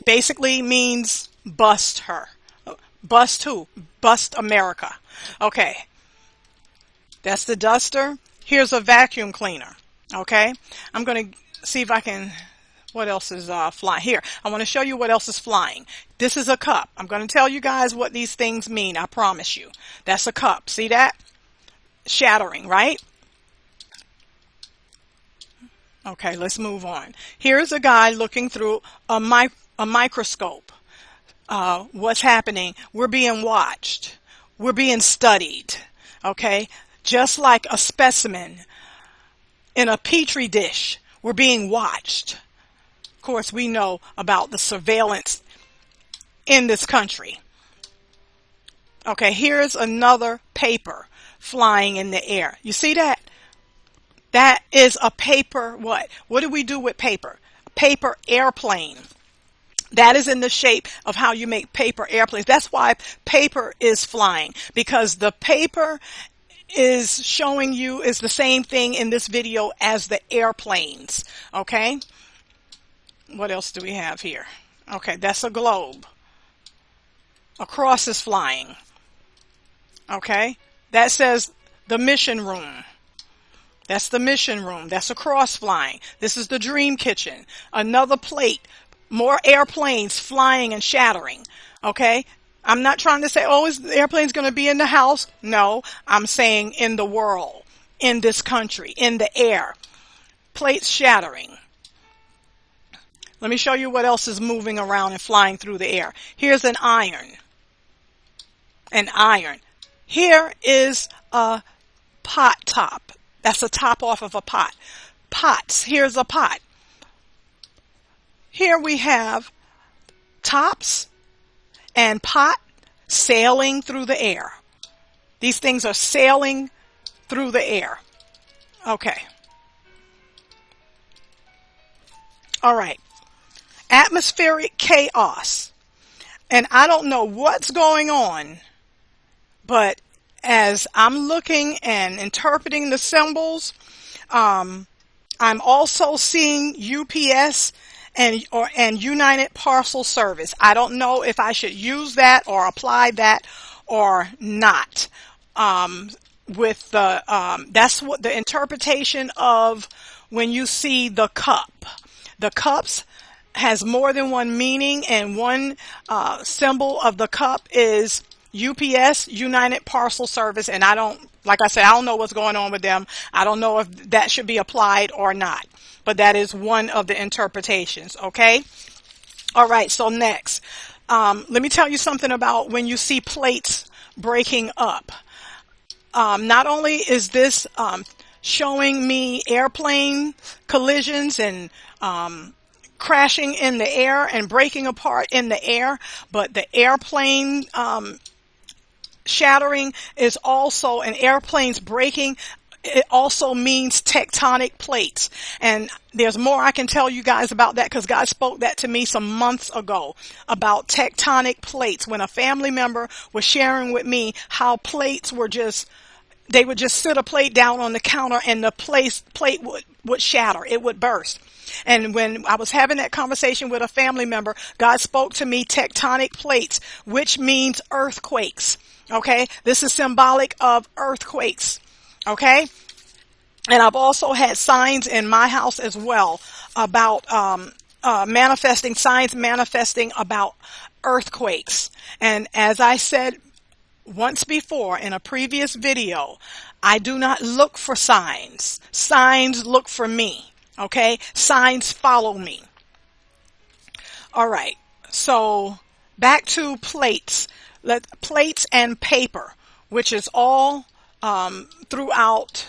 Speaker 1: basically means bust her. Bust who? Bust America. Okay. That's the duster. Here's a vacuum cleaner. Okay. I'm going to see if I can, what else is flying? Here, I want to show you what else is flying. This is a cup. I'm going to tell you guys what these things mean. I promise you. That's a cup. See that? Shattering, right? Okay, let's move on. Here's a guy looking through a microscope. What's happening? We're being watched. We're being studied. Okay, just like a specimen in a petri dish. We're being watched. Of course, we know about the surveillance in this country. Okay, here's another paper flying in the air. You see that? That is a paper what? What do we do with paper? Paper airplane. That is in the shape of how you make paper airplanes. That's why paper is flying, because the paper is showing you is the same thing in this video as the airplanes. Okay. What else do we have here? Okay, that's a globe. A cross is flying. Okay, that says the mission room. That's the mission room. That's a cross flying. This is the dream kitchen. Another plate. More airplanes flying and shattering. Okay, I'm not trying to say, oh, is the airplane's going to be in the house? No, I'm saying in the world, in this country, in the air. Plates shattering. Let me show you what else is moving around and flying through the air. Here's an iron. An iron. Here is a pot top. That's a top off of a pot. Pots. Here's a pot. Here we have tops and pot sailing through the air. These things are sailing through the air. Okay. All right. Atmospheric chaos. And I don't know what's going on, but as I'm looking and interpreting the symbols, I'm also seeing UPS and United Parcel Service. I don't know if I should use that or apply that or not. With the that's what the interpretation of when you see the cup. The cups has more than one meaning, and one symbol of the cup is UPS, United Parcel Service, and I don't, like I said, I don't know what's going on with them. I don't know if that should be applied or not, but that is one of the interpretations. Okay. All right. So next, let me tell you something about when you see plates breaking up. Not only is this showing me airplane collisions and crashing in the air and breaking apart in the air, but the airplane shattering is also, and airplanes breaking, it also means tectonic plates. And there's more I can tell you guys about that, because God spoke that to me some months ago about tectonic plates, when a family member was sharing with me how plates were just, they would just sit a plate down on the counter and the plate would shatter. It would burst. And when I was having that conversation with a family member, God spoke to me tectonic plates, which means earthquakes. Okay. This is symbolic of earthquakes. Okay. And I've also had signs in my house as well about signs manifesting about earthquakes. And as I said once before in a previous video, I do not look for signs. Signs look for me. Okay? Signs follow me. All right. So back to plates. Plates and paper, which is all throughout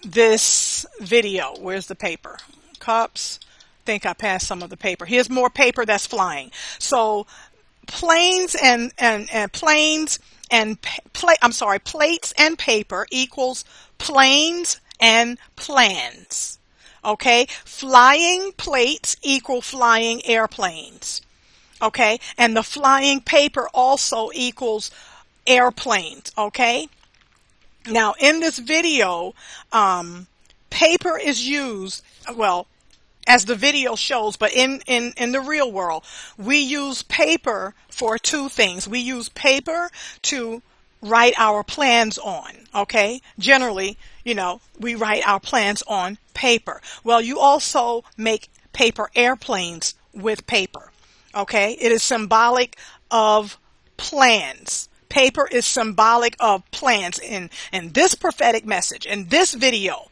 Speaker 1: this video. Where's the paper? Cups. I think I passed some of the paper. Here's more paper that's flying. So plates and paper equals planes and plans. Okay, flying plates equal flying airplanes. Okay, and the flying paper also equals airplanes. Okay, now in this video, paper is used, well, as the video shows, but in the real world, we use paper for two things. We use paper to write our plans on. Okay, generally, you know, we write our plans on paper. Well, you also make paper airplanes with paper. Okay, it is symbolic of plans. Paper is symbolic of plans. In this prophetic message, in this video,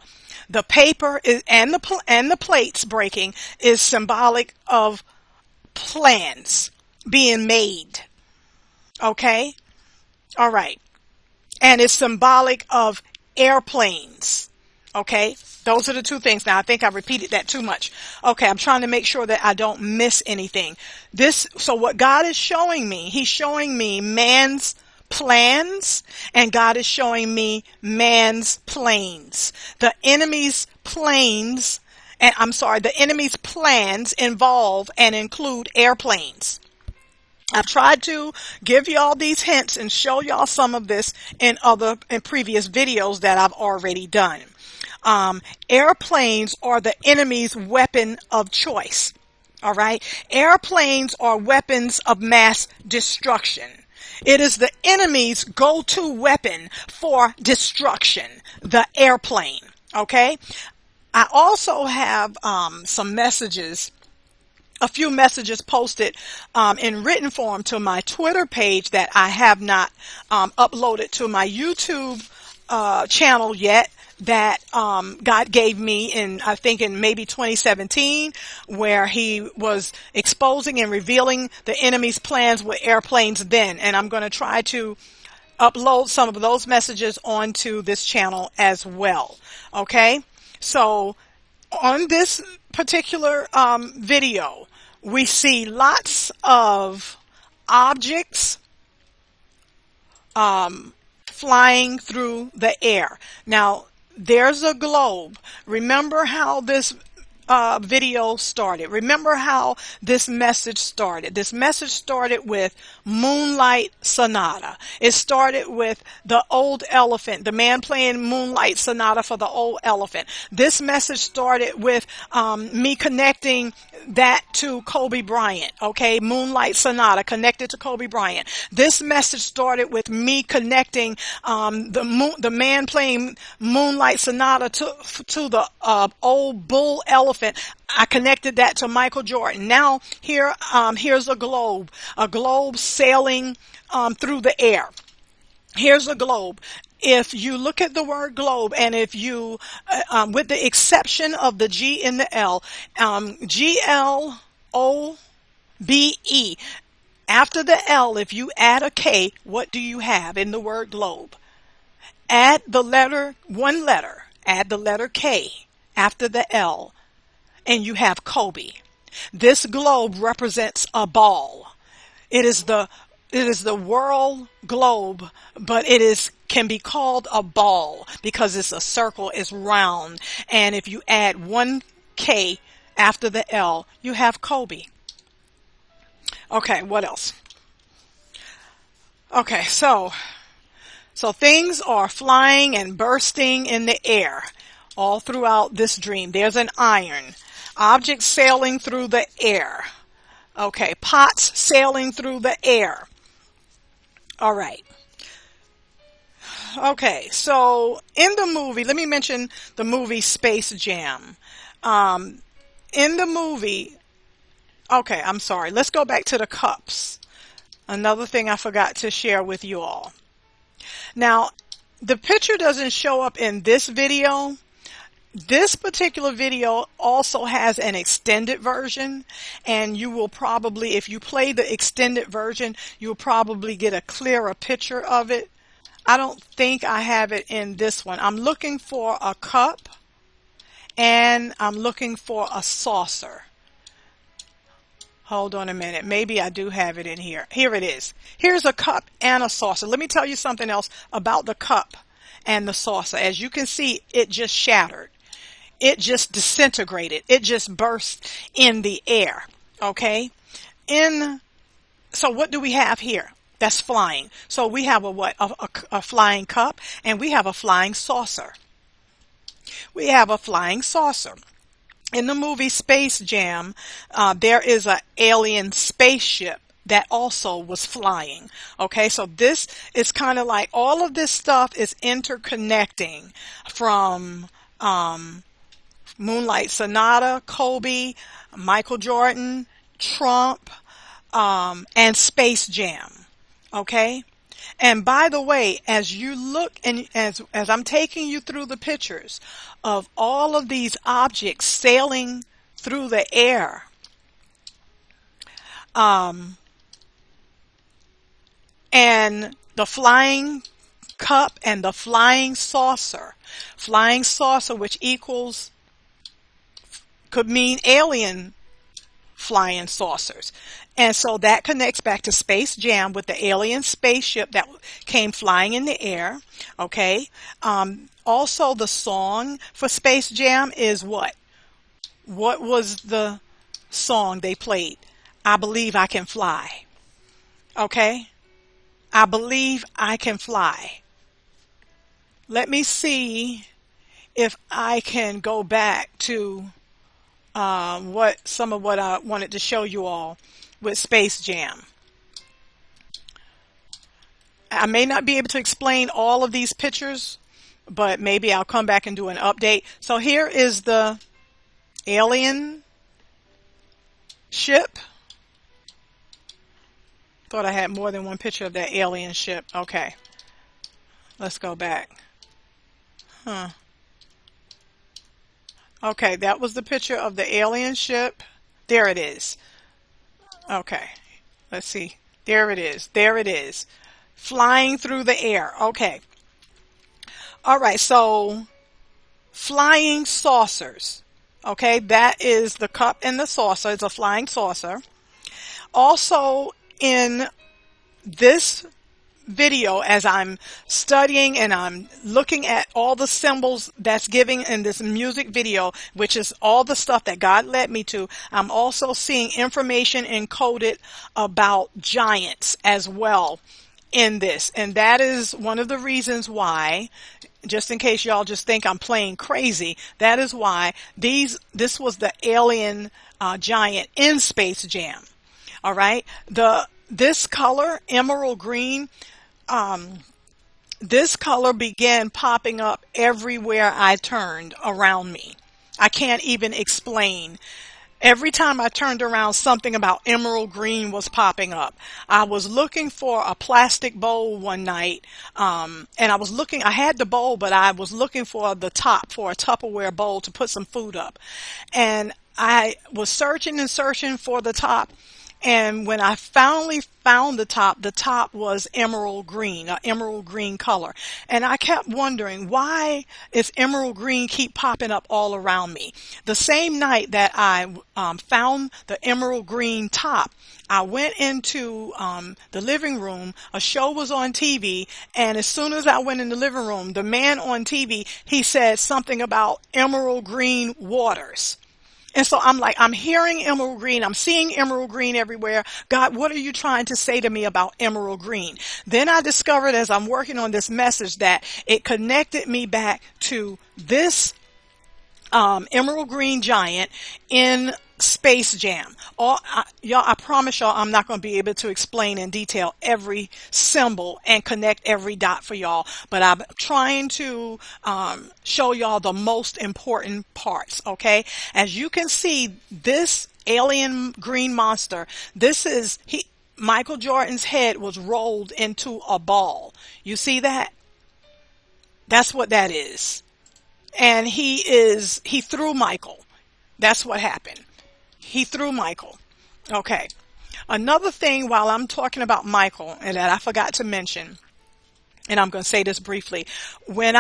Speaker 1: the paper is, and the plates breaking is symbolic of plans being made. Okay, all right, and it's symbolic of airplanes. Okay, Those are the two things. Now, I think I repeated that too much. Okay, I'm trying to make sure that I don't miss anything. So what God is showing me, he's showing me man's plans, and God is showing me man's planes. The enemy's planes, and I'm sorry, the enemy's plans involve and include airplanes. I've tried to give y'all these hints and show y'all some of this in previous videos that I've already done. Airplanes are the enemy's weapon of choice. All right. Airplanes are weapons of mass destruction. It is the enemy's go-to weapon for destruction, the airplane. Okay. I also have some messages, a few messages posted in written form to my Twitter page that I have not uploaded to my YouTube channel yet, that God gave me I think in maybe 2017, where he was exposing and revealing the enemy's plans with airplanes then. And I'm going to try to upload some of those messages onto this channel as well. Okay, so on this particular video, we see lots of objects flying through the air. Now, there's a globe. Remember how this video started. Remember how this message started. This message started with Moonlight Sonata. It started with the old elephant, the man playing Moonlight Sonata for the old elephant. This message started with me connecting that to Kobe Bryant. Okay, Moonlight Sonata connected to Kobe Bryant. This message started with me connecting the man playing Moonlight Sonata to the old bull elephant. I connected that to Michael Jordan. Now here's a globe sailing through the air. Here's a globe. If you look at the word globe, and if you, with the exception of the G and the L, G-L-O-B-E, after the L, if you add a K, what do you have in the word globe? Add the letter, one letter, add the letter K after the L, and you have Kobe. This globe represents a ball. It is the world globe, but can be called a ball because it's a circle, it's round. And if you add one K after the L, you have Kobe. Okay, what else? Okay, so things are flying and bursting in the air all throughout this dream. There's an iron. Objects sailing through the air. Okay, pots sailing through the air. All right. Okay, so in the movie, let me mention the movie Space Jam. In the movie, okay, I'm sorry. Let's go back to the cups. Another thing I forgot to share with you all. Now, the picture doesn't show up in this video. This particular video also has an extended version, and you will probably, if you play the extended version, you'll probably get a clearer picture of it. I don't think I have it in this one. I'm looking for a cup, and I'm looking for a saucer. Hold on a minute. Maybe I do have it in here. Here it is. Here's a cup and a saucer. Let me tell you something else about the cup and the saucer. As you can see, it just shattered. It just disintegrated. It just burst in the air. Okay? So what do we have here? That's flying. So we have a flying cup, and we have a flying saucer. We have a flying saucer. In the movie Space Jam, there is an alien spaceship that also was flying. Okay, so this is kind of like all of this stuff is interconnecting from Moonlight Sonata, Kobe, Michael Jordan, Trump, and Space Jam. Okay? And by the way, as you look and as I'm taking you through the pictures of all of these objects sailing through the air, and the flying cup and the flying saucer. Flying saucer, which equals, could mean alien flying saucers. And so that connects back to Space Jam with the alien spaceship that came flying in the air. Okay. Also, the song for Space Jam is what? What was the song they played? I Believe I Can Fly. Okay. I believe I can fly. Let me see if I can go back to some of what I wanted to show you all with Space Jam. I may not be able to explain all of these pictures, but maybe I'll come back and do an update. So here is the alien ship. Thought I had more than one picture of that alien ship. Okay, let's go back. Okay, that was the picture of the alien ship. There it is. Okay, let's see. There it is. There it is. Flying through the air. Okay. All right, so flying saucers. Okay, that is the cup and the saucer. It's a flying saucer. Also, in this video, as I'm studying and I'm looking at all the symbols that's giving in this music video, which is all the stuff that God led me to, I'm also seeing information encoded about giants as well in this. And that is one of the reasons why, just in case y'all just think I'm playing crazy, that is why this was the alien giant in Space Jam. All right, this color, emerald green, this color began popping up everywhere I turned around me. I can't even explain. Every time I turned around, something about emerald green was popping up. I was looking for a plastic bowl one night, and I had the bowl, but I was looking for the top for a Tupperware bowl to put some food up. And I was searching and searching for the top. And when I finally found the top was emerald green, an emerald green color. And I kept wondering, why is emerald green keep popping up all around me? The same night that I found the emerald green top, I went into the living room. A show was on TV, and as soon as I went in the living room, the man on TV, he said something about emerald green waters. And so I'm like, I'm hearing emerald green. I'm seeing emerald green everywhere. God, what are you trying to say to me about emerald green? Then I discovered as I'm working on this message that it connected me back to this emerald green giant in Space Jam. Y'all, I promise y'all I'm not going to be able to explain in detail every symbol and connect every dot for y'all, but I'm trying to show y'all the most important parts, okay? As you can see, this alien green monster, Michael Jordan's head was rolled into a ball. You see that? That's what that is. And he threw Michael. That's what happened. He threw Michael. Okay. Another thing while I'm talking about Michael, and that I forgot to mention, and I'm going to say this briefly. When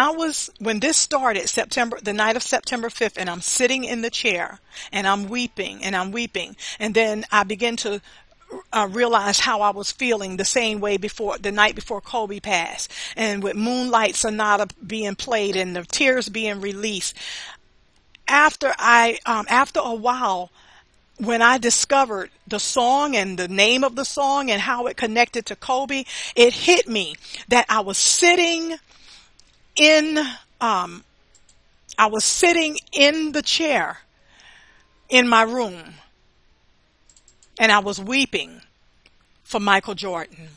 Speaker 1: this started, the night of September 5th, and I'm sitting in the chair, and I'm weeping, and then I begin to realize how I was feeling the same way the night before Kobe passed, and with Moonlight Sonata being played and the tears being released. After a while, when I discovered the song and the name of the song and how it connected to Kobe, it hit me that I was sitting in the chair in my room, and I was weeping for Michael Jordan.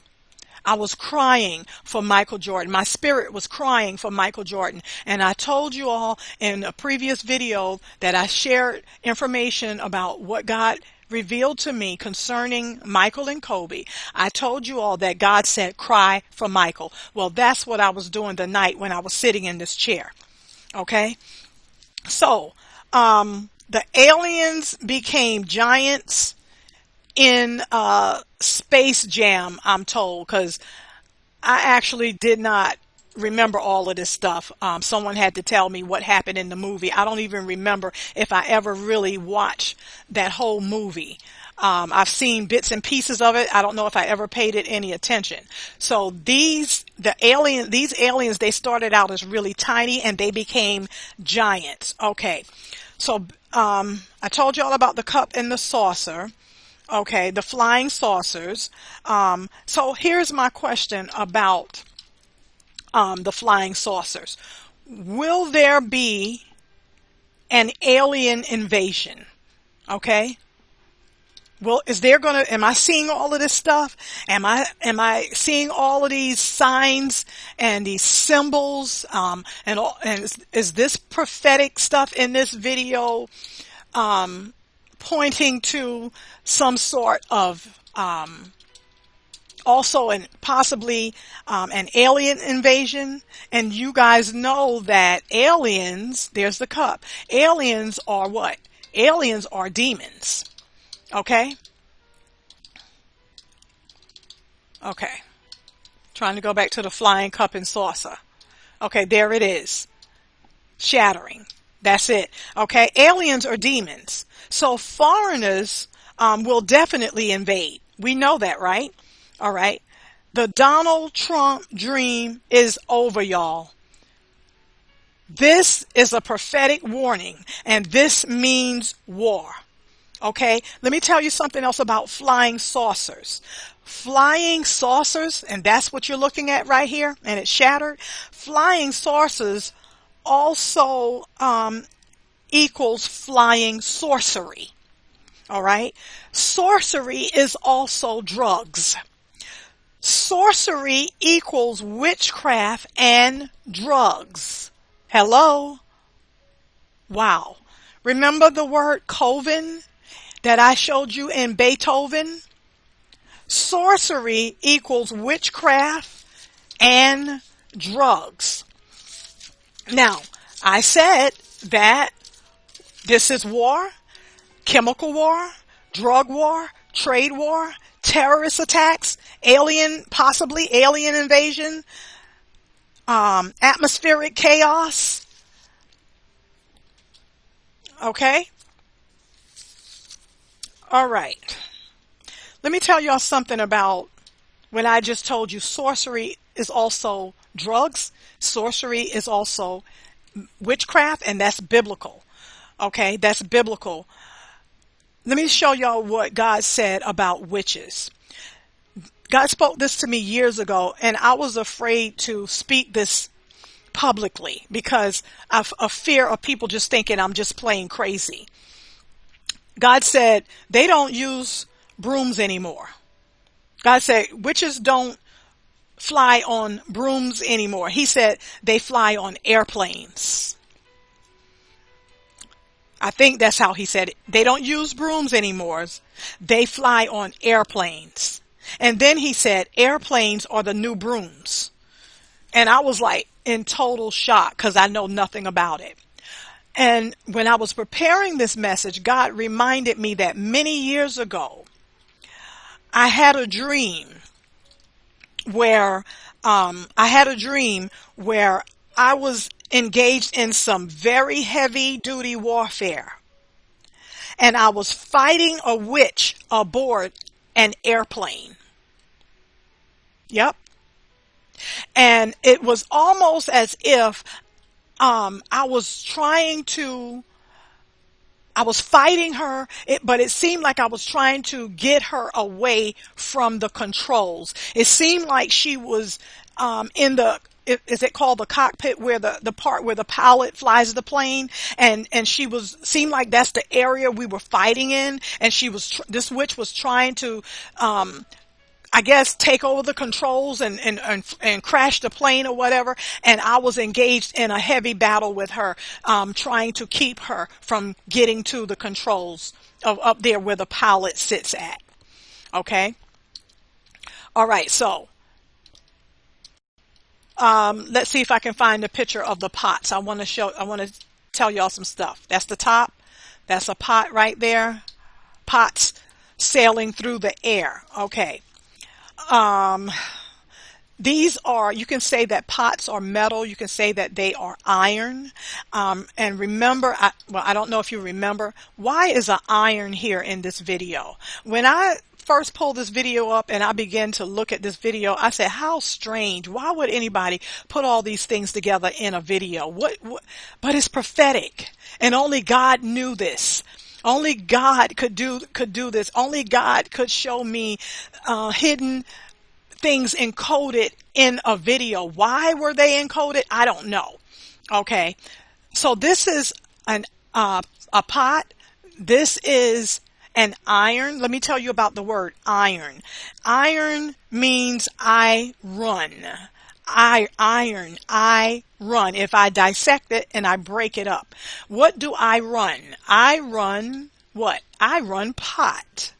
Speaker 1: I was crying for Michael Jordan. My spirit was crying for Michael Jordan. And I told you all in a previous video that I shared information about what God revealed to me concerning Michael and Kobe. I told you all that God said, cry for Michael. Well, that's what I was doing the night when I was sitting in this chair. Okay? So, the aliens became giants in Space Jam, I'm told, because I actually did not remember all of this stuff. Someone had to tell me what happened in the movie. I don't even remember if I ever really watched that whole movie. I've seen bits and pieces of it. I don't know if I ever paid it any attention. So these aliens, they started out as really tiny and they became giants. Okay. So, I told you all about the cup and the saucer. Okay. The flying saucers. So here's my question about, the flying saucers. Will there be an alien invasion? Okay. Well, am I seeing all of this stuff? Am I seeing all of these signs and these symbols? And is this prophetic stuff in this video, pointing to some sort of, also possibly an alien invasion? And you guys know that aliens, there's the cup. Aliens are what? Aliens are demons. Okay? Okay. Trying to go back to the flying cup and saucer. Okay, there it is. Shattering. That's it. Okay? Aliens are demons. So foreigners will definitely invade. We know that, right? All right. The Donald Trump dream is over, y'all. This is a prophetic warning, and this means war. Okay, let me tell you something else about flying saucers. Flying saucers, and that's what you're looking at right here, and it's shattered. Flying saucers also equals flying sorcery. All right, sorcery is also drugs. Sorcery equals witchcraft and drugs. Hello? Wow. Remember the word coven that I showed you in Beethoven? Sorcery equals witchcraft and drugs. Now, I said that this is war, chemical war, drug war, trade war, terrorist attacks, possibly alien invasion, atmospheric chaos. Okay? All right. Let me tell y'all something about when I just told you sorcery is also drugs. Sorcery is also witchcraft, and that's biblical. Okay? That's biblical. Let me show y'all what God said about witches. God spoke this to me years ago, and I was afraid to speak this publicly because of fear of people just thinking I'm just plain crazy. God said they don't use brooms anymore. God said witches don't fly on brooms anymore. He said they fly on airplanes. I think that's how he said it. They don't use brooms anymore. They fly on airplanes. And then he said airplanes are the new brooms. And I was like in total shock because I know nothing about it. And when I was preparing this message, God reminded me that many years ago, I had a dream where I was engaged in some very heavy duty warfare. And I was fighting a witch aboard an airplane. Yep. And it was almost as if I was fighting her, but it seemed like I was trying to get her away from the controls. It seemed like she was in the, is it called the cockpit, where the part where the pilot flies the plane, and seemed like that's the area we were fighting in, and this witch was trying to I guess take over the controls and crash the plane or whatever. And I was engaged in a heavy battle with her, trying to keep her from getting to the controls of up there where the pilot sits at. Okay. All right. So, let's see if I can find a picture of the pots. I want to tell y'all some stuff. That's the top. That's a pot right there. Pots sailing through the air. Okay. These are, you can say that pots are metal. You can say that they are iron. And remember, I don't know if you remember, why is an iron here in this video? When I first pulled this video up and I began to look at this video, I said, how strange. Why would anybody put all these things together in a video? But it's prophetic, and only God knew this. Only God could do this. Only God could show me hidden things encoded in a video. Why were they encoded? I don't know. Okay, so this is a pot. This is an iron. Let me tell you about the word iron. Iron means I run. I run. If I dissect it and I break it up, what do I run? I run what? I run pot.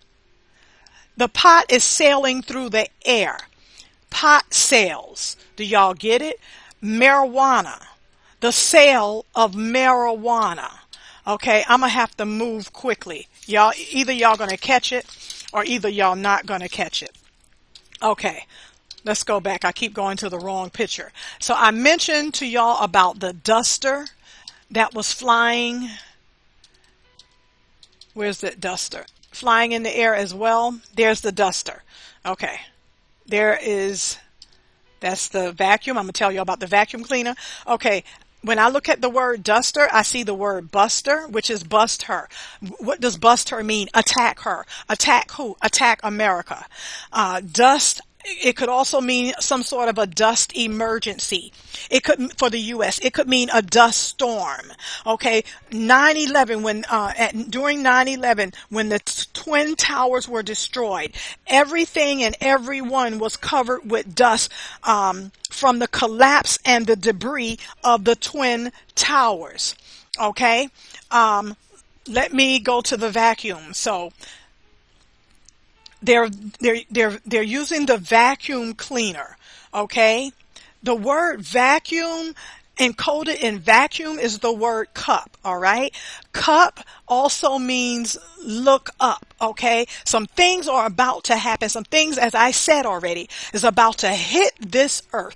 Speaker 1: The pot is sailing through the air. Pot sails. Do y'all get it? Marijuana. The sale of marijuana. Okay, I'm going to have to move quickly. Either y'all going to catch it or either y'all not going to catch it. Okay, let's go back. I keep going to the wrong picture. So I mentioned to y'all about the duster that was flying. Where's the duster? Flying in the air as well. There's the duster. Okay. That's the vacuum. I'm going to tell you about the vacuum cleaner. Okay. When I look at the word duster, I see the word buster, which is bust her. What does bust her mean? Attack her. Attack who? Attack America. Dust. It could also mean some sort of a dust emergency. It could, for the U.S., it could mean a dust storm. Okay, 9/11, during 9/11, when the Twin Towers were destroyed, everything and everyone was covered with dust from the collapse and the debris of the Twin Towers. Okay, let me go to the vacuum. So they're using the vacuum cleaner. Okay, the word vacuum, encoded in vacuum, is the word cup. All right, cup also means look up. Okay, some things are about to happen. Some things, as I said already, is about to hit this earth.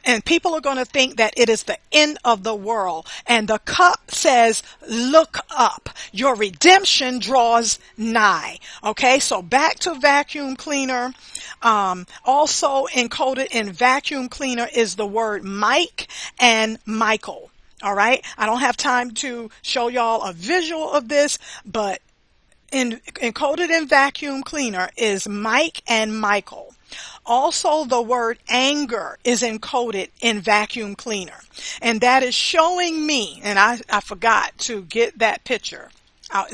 Speaker 1: And people are going to think that it is the end of the world. And the cup says, look up. Your redemption draws nigh. Okay, so back to vacuum cleaner. Also encoded in vacuum cleaner is the word Mike and Michael. All right, I don't have time to show y'all a visual of this, but encoded in vacuum cleaner is Mike and Michael. Also, the word anger is encoded in vacuum cleaner, and that is showing me, and I forgot to get that picture.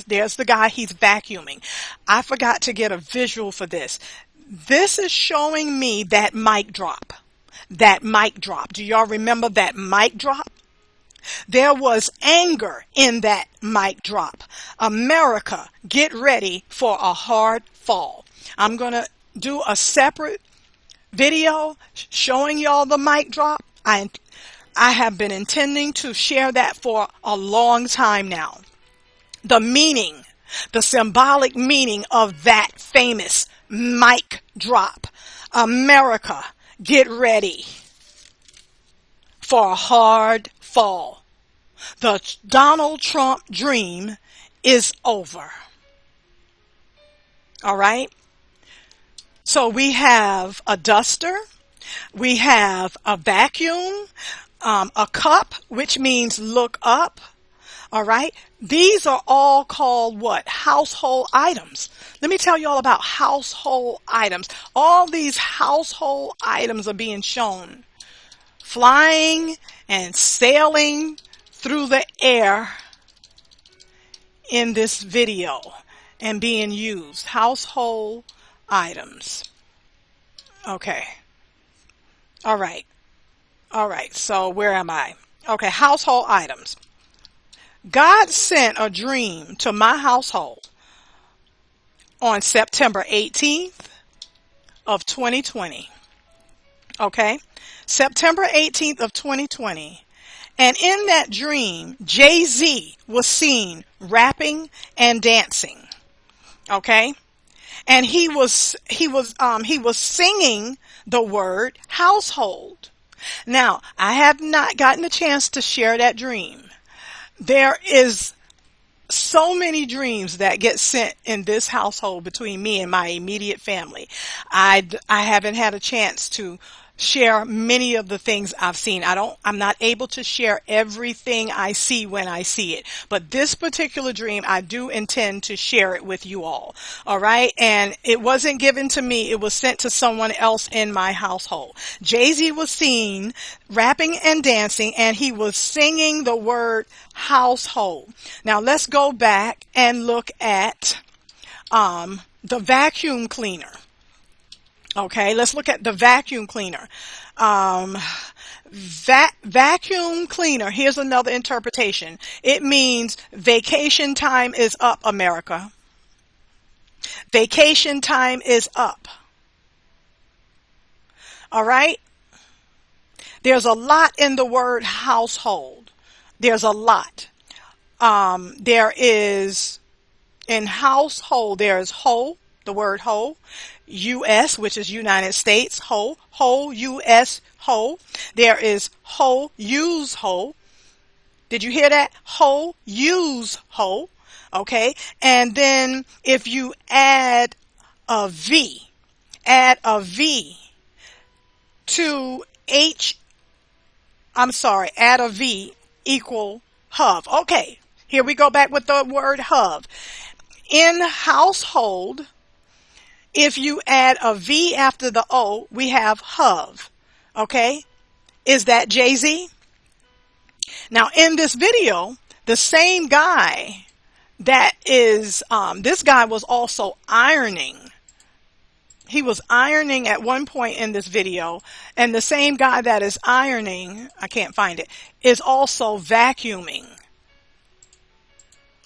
Speaker 1: There's the guy, he's vacuuming. I forgot to get a visual for this. This is showing me that mic drop. That mic drop. Do y'all remember that mic drop? There was anger in that mic drop. America, get ready for a hard fall. I'm going to do a separate video showing y'all the mic drop. I have been intending to share that for a long time now. The meaning, the symbolic meaning of that famous mic drop. America, get ready for a hard fall. The Donald Trump dream is over. All right. So we have a duster. We have a vacuum, a cup, which means look up. All right. These are all called what? Household items. Let me tell you all about household items. All these household items are being shown, flying and sailing through the air in this video and being used. Household items. Okay. All right. All right. So where am I? Okay. Household items. God sent a dream to my household on September 18th of 2020. Okay. September 18th of 2020. And in that dream, Jay-Z was seen rapping and dancing. Okay. and he was singing the word household. Now, I have not gotten a chance to share that dream. There is so many dreams that get sent in this household between me and my immediate family. I haven't had a chance to share many of the things I've seen. I'm not able to share everything I see when I see it, but this particular dream, I do intend to share it with you all. All right. And it wasn't given to me. It was sent to someone else in my household. Jay-Z was seen rapping and dancing, and he was singing the word household. Now let's go back and look at, the vacuum cleaner. Okay, let's look at the vacuum cleaner. Vacuum cleaner, here's another interpretation. It means vacation time is up, America. Vacation time is up. All right? There's a lot in the word household. There's a lot. There is, in household, there's whole, the word whole. U.S., which is United States, whole, U.S., whole. There is whole, use whole. Did you hear that? Whole, use whole. Okay. And then if you add a V to add a V equal hov. Okay. Here we go back with the word hov. In household, if you add a V after the O, we have hov. Okay? Is that Jay-Z? Now, in this video, the same guy that is, this guy was also ironing. He was ironing at one point in this video, and the same guy that is ironing, I can't find it, is also vacuuming.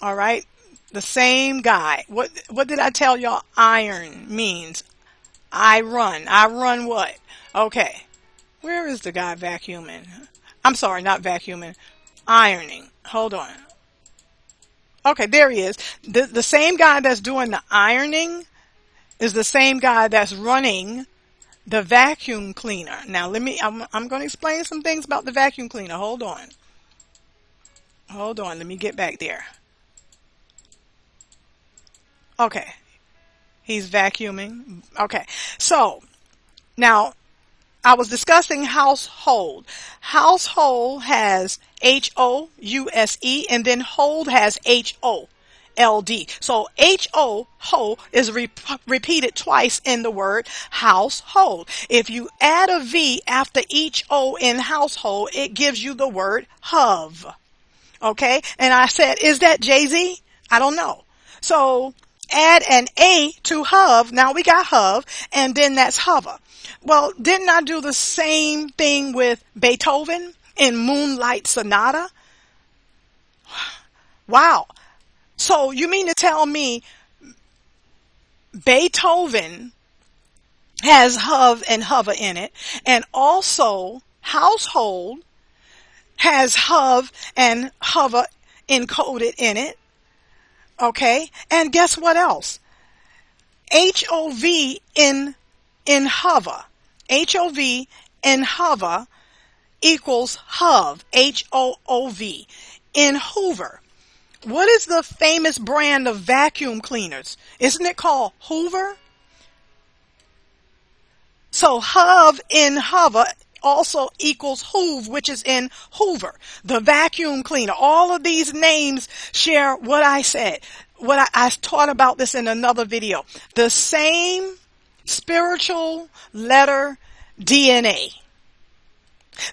Speaker 1: All right? The same guy. What did I tell y'all iron means? I run. I run what? Okay. Where is the guy vacuuming? I'm sorry, not vacuuming. Ironing. Hold on. Okay, there he is. The same guy that's doing the ironing is the same guy that's running the vacuum cleaner. Now, I'm going to explain some things about the vacuum cleaner. Hold on. Hold on. Let me get back there. Okay. He's vacuuming. Okay. So, now, I was discussing household. Household has H-O-U-S-E, and then hold has H-O-L-D. So, H-O, ho, is repeated twice in the word household. If you add a V after each O in household, it gives you the word hov. Okay? And I said, is that Jay-Z? I don't know. So, add an A to hov. Now we got hov, and then that's hover. Well, didn't I do the same thing with Beethoven in Moonlight Sonata? Wow. So you mean to tell me Beethoven has hov and hover in it, and also household has hov and hover encoded in it? Okay, and guess what else? H-O-V in hover. H-O-V in hover equals hov. H-O-O-V. In Hoover. What is the famous brand of vacuum cleaners? Isn't it called Hoover? So hov in hover also equals hoove, which is in Hoover, the vacuum cleaner. All of these names share what I said. I taught about this in another video. The same spiritual letter DNA.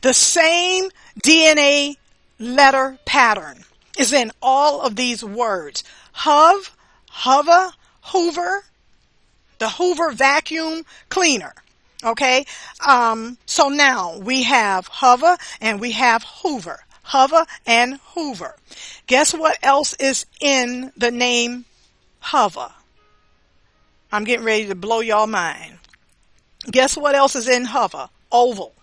Speaker 1: The same DNA letter pattern is in all of these words. Hov, hover, Hoover, the Hoover vacuum cleaner. Okay, so now we have hover and we have Hoover. Hover and Hoover. Guess what else is in the name hover? I'm getting ready to blow y'all mind. Guess what else is in hover? Oval.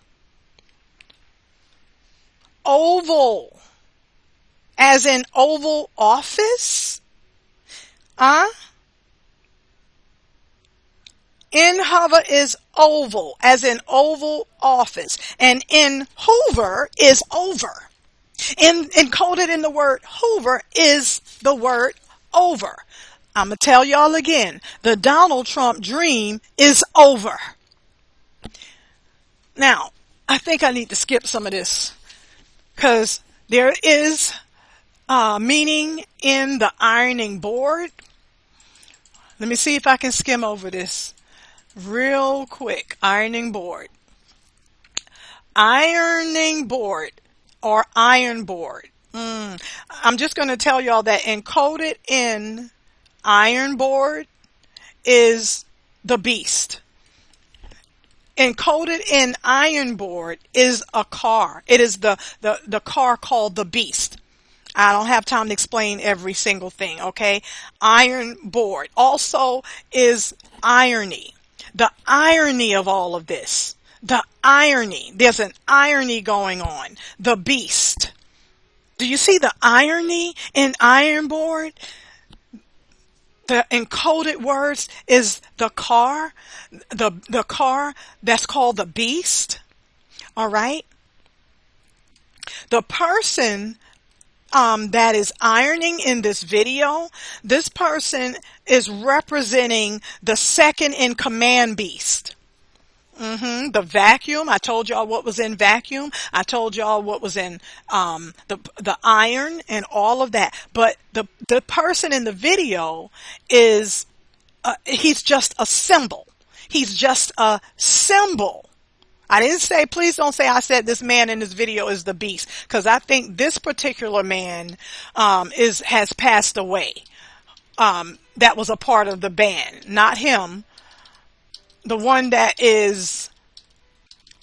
Speaker 1: Oval. As in Oval Office? In hova is oval, as in Oval Office. And in Hoover is over. Encoded in the word Hoover is the word over. I'm going to tell y'all again. The Donald Trump dream is over. Now, I think I need to skip some of this because there is meaning in the ironing board. Let me see if I can skim over this real quick. Ironing board. Ironing board or iron board. I'm just going to tell y'all that encoded in iron board is the beast. Encoded in iron board is a car. It is the car called the beast. I don't have time to explain every single thing, okay? Iron board also is irony. The irony of all of this. The irony. There's an irony going on. The beast. Do you see the irony in iron board? The encoded words is the car, the car that's called the beast. All right. The person that is ironing in this video, this person is representing the second in command beast. The vacuum. I told y'all what was in vacuum. I told y'all what was in the iron and all of that. But the person in the video is he's just a symbol. He's just a symbol. I didn't say, please don't say I said this man in this video is the beast, because I think this particular man has passed away. That was a part of the band, not him. The one that is,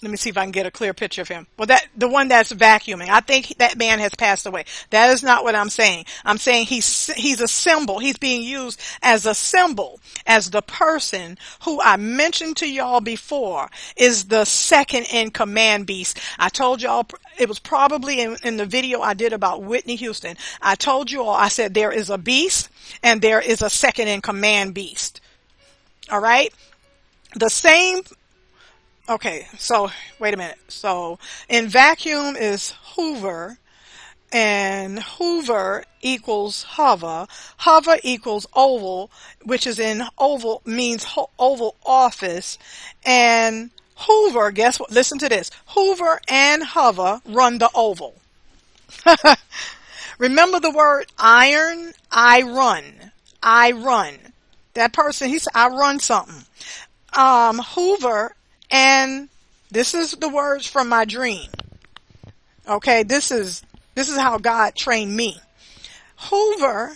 Speaker 1: let me see if I can get a clear picture of him. Well, the one that's vacuuming. I think that man has passed away. That is not what I'm saying. I'm saying he's a symbol. He's being used as a symbol, as the person who I mentioned to y'all before is the second in command beast. I told y'all it was probably in the video I did about Whitney Houston. I told you all, I said there is a beast and there is a second in command beast. All right. The same, okay, so wait a minute. So in vacuum is Hoover, and Hoover equals hova. Hova equals oval, which is in oval, means Oval Office. And Hoover, guess what? Listen to this. Hoover and hova run the oval. Remember the word iron? I run. I run. That person, he said, I run something. Hoover, and this is the words from my dream. Okay, this is how God trained me. Hoover,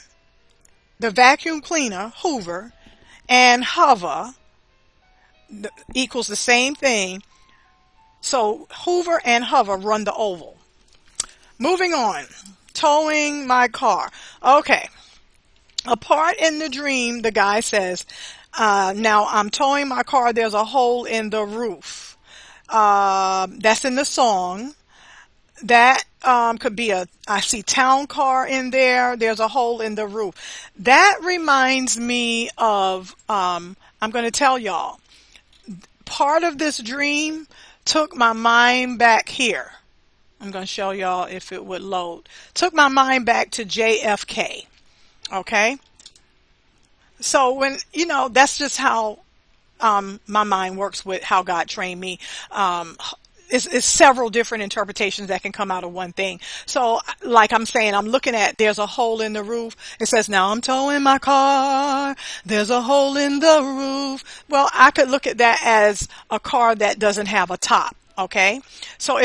Speaker 1: the vacuum cleaner, Hoover, and hova equals the same thing. So Hoover and hova run the oval. Moving on, towing my car. Okay, a part in the dream, the guy says, now I'm towing my car. There's a hole in the roof. That's in the song. That could be I see town car in there. There's a hole in the roof. That reminds me of, I'm going to tell y'all, part of this dream took my mind back here. I'm going to show y'all if it would load. Took my mind back to JFK. Okay. So when, that's just how my mind works with how God trained me. It's several different interpretations that can come out of one thing. So like I'm saying, I'm looking at, there's a hole in the roof. It says, now I'm towing my car. There's a hole in the roof. Well, I could look at that as a car that doesn't have a top. Okay. So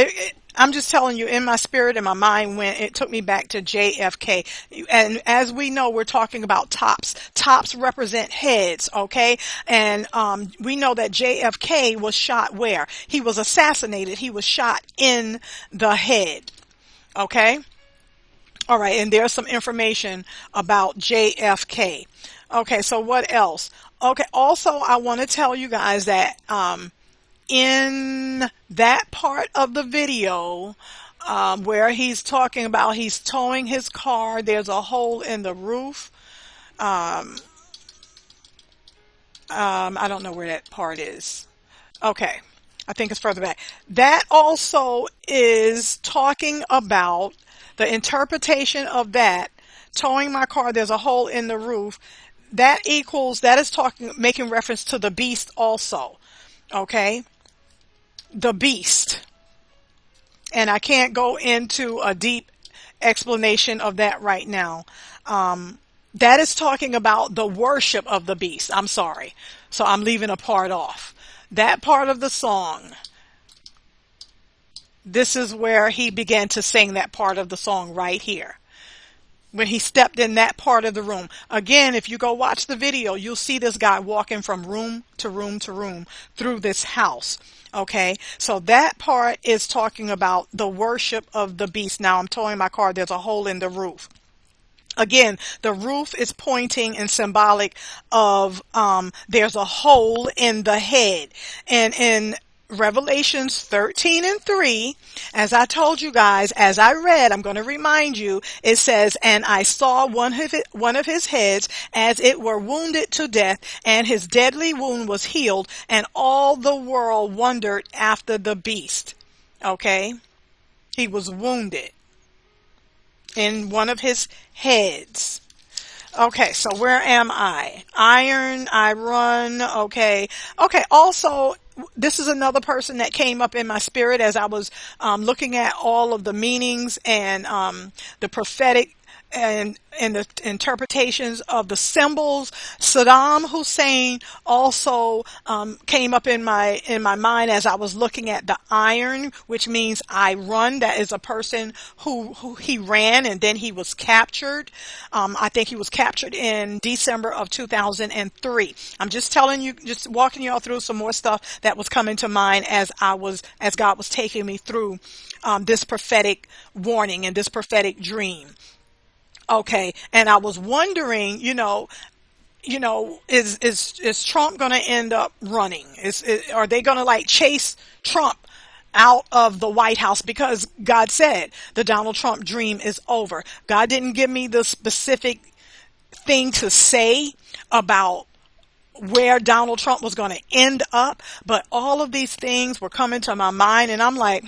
Speaker 1: I'm just telling you, in my spirit and my mind, when it took me back to JFK. And as we know, we're talking about tops. Tops represent heads, okay? And we know that JFK was shot where? He was assassinated. He was shot in the head, okay? All right, and there's some information about JFK. Okay, so what else? Okay, also I want to tell you guys that in that part of the video where he's talking about he's towing his car, there's a hole in the roof. I don't know where that part is. Okay. I think it's further back. That also is talking about the interpretation of that. Towing my car, there's a hole in the roof. That is talking, making reference to the beast also. Okay? The beast. And I can't go into a deep explanation of that right now. That is talking about the worship of the beast. I'm sorry. So I'm leaving a part off. That part of the song, this is where he began to sing that part of the song right here. When he stepped in that part of the room. Again, if you go watch the video, you'll see this guy walking from room to room to room through this house. Okay, so that part is talking about the worship of the beast. Now I'm towing my car, there's a hole in the roof. Again, the roof is pointing and symbolic of there's a hole in the head. And in Revelations 13:3, as I told you guys, as I read, I'm going to remind you, it says, and I saw one of his heads as it were wounded to death, and his deadly wound was healed, and all the world wondered after the beast. Okay? He was wounded in one of his heads. Okay, so where am I? Iron, I run, okay. Okay, also, this is another person that came up in my spirit as I was looking at all of the meanings and the prophetic and the interpretations of the symbols. Saddam Hussein also came up in my mind as I was looking at the iron, which means I run. That is a person who he ran and then he was captured. I think he was captured in December of 2003. I'm just telling you, just walking y'all through some more stuff that was coming to mind as God was taking me through this prophetic warning and this prophetic dream. Okay, and I was wondering, is Trump going to end up running? Are they going to like chase Trump out of the White House? Because God said the Donald Trump dream is over. God didn't give me the specific thing to say about where Donald Trump was going to end up, but all of these things were coming to my mind, and I'm like,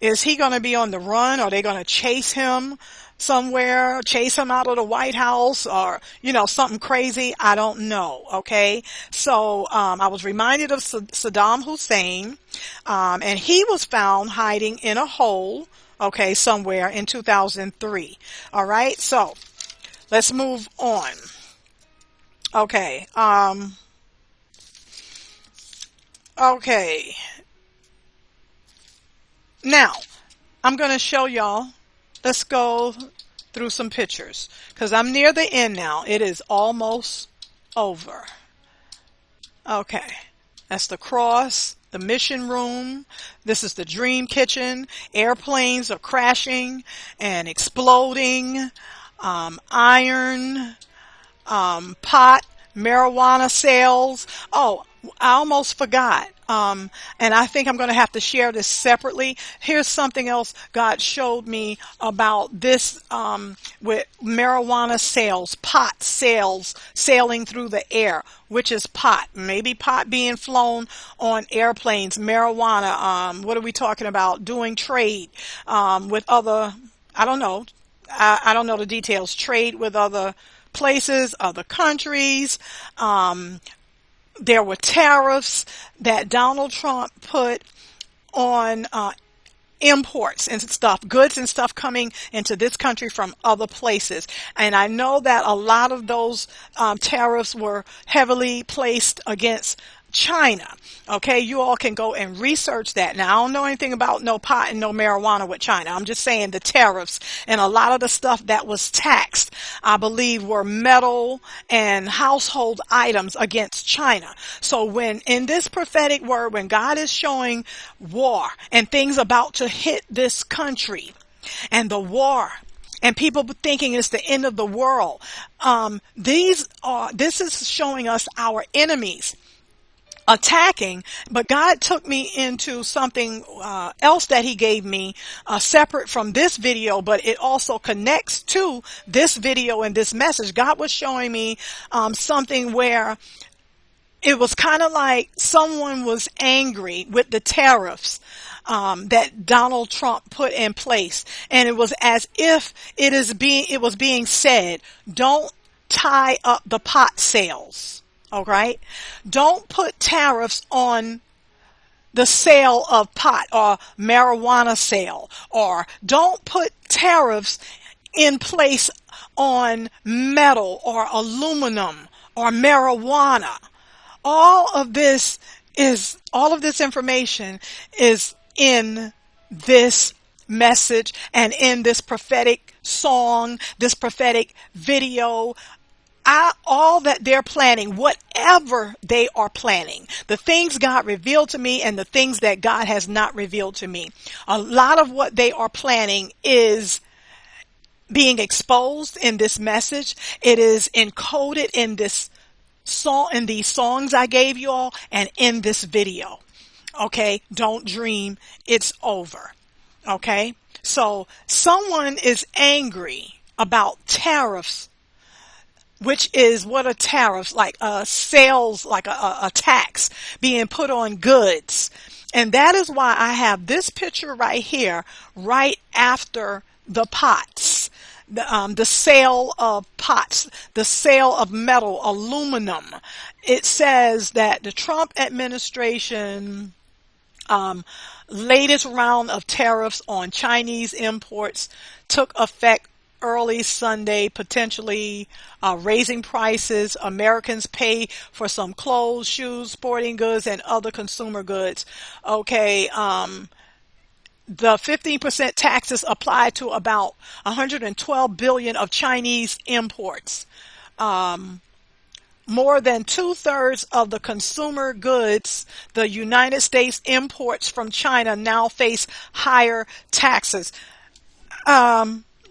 Speaker 1: is he going to be on the run? Are they going to chase him somewhere, chase him out of the White House, or, something crazy? I don't know. Okay. So, I was reminded of Saddam Hussein, and he was found hiding in a hole, okay, somewhere in 2003. All right. So let's move on. Okay. Okay. Now, I'm going to show y'all. Let's go through some pictures because I'm near the end now. It is almost over. Okay. That's the cross, the mission room. This is the dream kitchen. Airplanes are crashing and exploding. Iron, pot, marijuana sales. Oh, I almost forgot. And I think I'm going to have to share this separately. Here's something else God showed me about this with marijuana sales, pot sales sailing through the air, which is pot. Maybe pot being flown on airplanes, marijuana. What are we talking about? Doing trade with other, I don't know. I don't know the details. Trade with other places, other countries. There were tariffs that Donald Trump put on imports and stuff, goods and stuff coming into this country from other places. And I know that a lot of those tariffs were heavily placed against China. Okay, you all can go and research that. Now, I don't know anything about no pot and no marijuana with China. I'm just saying the tariffs and a lot of the stuff that was taxed, I believe, were metal and household items against China. So when in this prophetic word, when God is showing war and things about to hit this country and the war, and people thinking it's the end of the world, this is showing us our enemies attacking, but God took me into something else that he gave me separate from this video, but it also connects to this video and this message. God was showing me something where it was kind of like someone was angry with the tariffs that Donald Trump put in place, and it was as if it was being said, don't tie up the pot sales. All right, don't put tariffs on the sale of pot or marijuana sale, or don't put tariffs in place on metal or aluminum or marijuana. All of this information is in this message and in this prophetic song, this prophetic video. All that they're planning, whatever they are planning, the things God revealed to me and the things that God has not revealed to me, a lot of what they are planning is being exposed in this message. It is encoded in this song, in these songs I gave you all, and in this video. Okay, don't dream it's over. Okay, so someone is angry about tariffs, which is what a tariff, like a sales, like a tax being put on goods. And that is why I have this picture right here, right after the pots, the sale of pots, the sale of metal, aluminum. It says that the Trump administration latest round of tariffs on Chinese imports took effect early Sunday, potentially raising prices. Americans pay for some clothes, shoes, sporting goods, and other consumer goods. Okay, the 15% taxes apply to about 112 billion of Chinese imports. More than 2/3 of the consumer goods the United States imports from China now face higher taxes.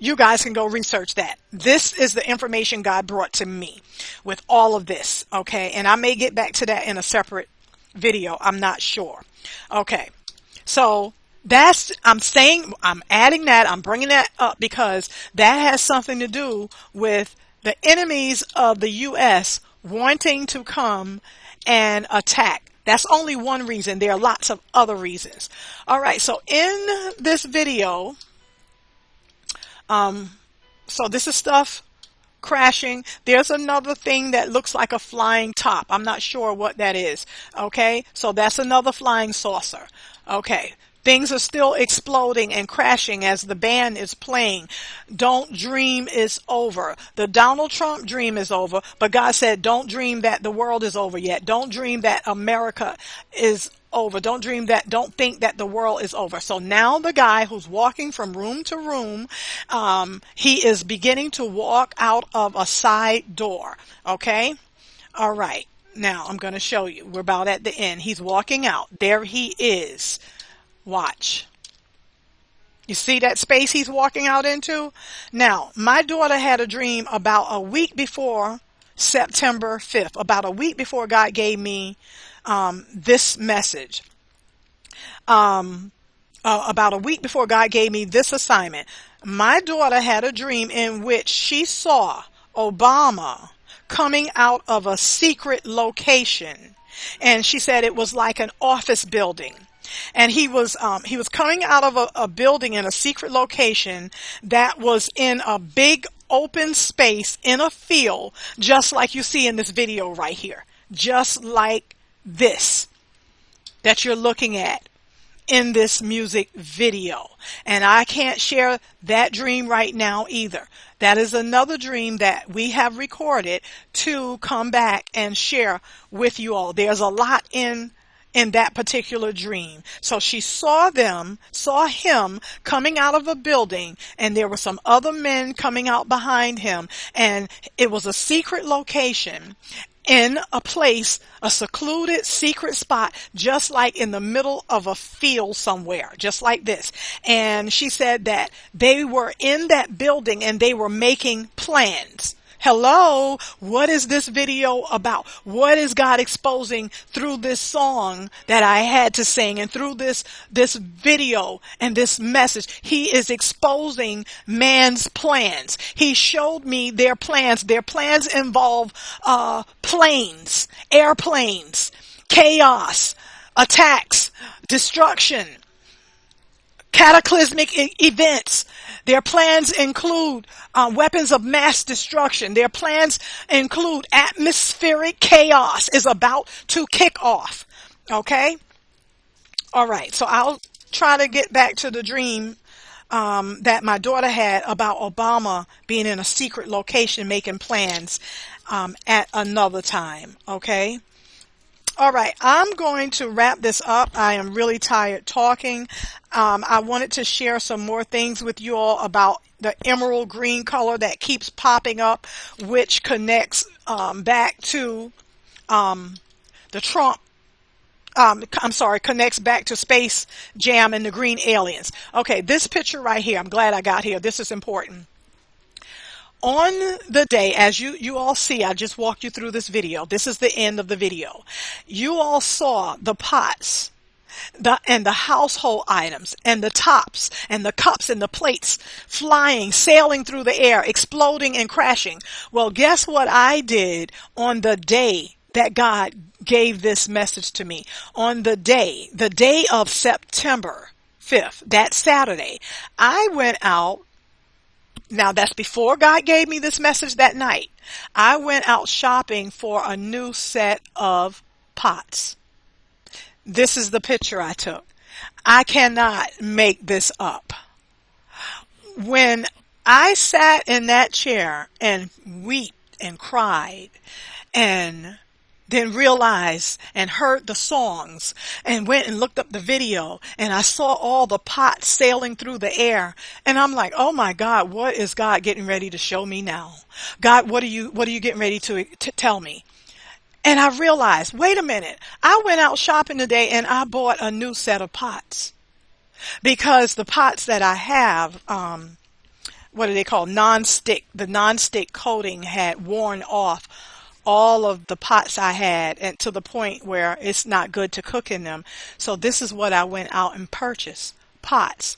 Speaker 1: You guys can go research that. This is the information God brought to me with all of this. Okay. And I may get back to that in a separate video. I'm not sure. Okay. So I'm adding that, I'm bringing that up because that has something to do with the enemies of the U.S. wanting to come and attack. That's only one reason. There are lots of other reasons. All right. So in this video, so this is stuff crashing. There's another thing that looks like a flying top. I'm not sure what that is. Okay. So that's another flying saucer. Okay. Things are still exploding and crashing as the band is playing. Don't dream it's over. The Donald Trump dream is over, but God said, don't dream that the world is over yet. Don't dream that America is over. Don't think that the world is over. So now the guy who's walking from room to room, he is beginning to walk out of a side door. Okay. All right. Now I'm going to show you. We're about at the end. He's walking out. There he is. Watch. You see that space he's walking out into? Now, my daughter had a dream about a week before September 5th, about a week before God gave me this message. About a week before God gave me this assignment. My daughter had a dream in which she saw Obama coming out of a secret location. And she said it was like an office building. And he was coming out of a building in a secret location that was in a big open space in a field, just like you see in this video right here, just like this that you're looking at in this music video. And I can't share that dream right now either. That is another dream that we have recorded to come back and share with you all. There's a lot in that particular dream. So she saw him coming out of a building, and there were some other men coming out behind him, and it was a secret location in a place, a secluded secret spot, just like in the middle of a field somewhere, just like this. And she said that they were in that building and they were making plans Hello, what is this video about? What is God exposing through this song that I had to sing, and through this video and this message? He is exposing man's plans. He showed me their plans. Their plans involve planes, airplanes, chaos, attacks, destruction, cataclysmic events. Their plans include weapons of mass destruction. Their plans include atmospheric chaos is about to kick off. Okay? All right. So I'll try to get back to the dream that my daughter had about Obama being in a secret location making plans at another time. Okay? All right, I'm going to wrap this up. I am really tired talking. I wanted to share some more things with you all about the emerald green color that keeps popping up, which connects back to the Trump. Connects back to Space Jam and the Green Aliens. Okay, this picture right here, I'm glad I got here. This is important. On the day, as you all see, I just walked you through this video. This is the end of the video. You all saw the pots and the household items and the tops and the cups and the plates flying, sailing through the air, exploding and crashing. Well, guess what I did on the day that God gave this message to me? On the day of September 5th, that Saturday, I went out. Now, that's before God gave me this message that night. I went out shopping for a new set of pots. This is the picture I took. I cannot make this up. When I sat in that chair and wept and cried and then realized and heard the songs and went and looked up the video, and I saw all the pots sailing through the air, and I'm like, oh my God, what is God getting ready to show me now? God, what are you getting ready to tell me? And I realized, wait a minute, I went out shopping today and I bought a new set of pots, because the pots that I have, what are they called? Non-stick. The non-stick coating had worn off all of the pots I had, and to the point where it's not good to cook in them. So this is what I went out and purchased, pots.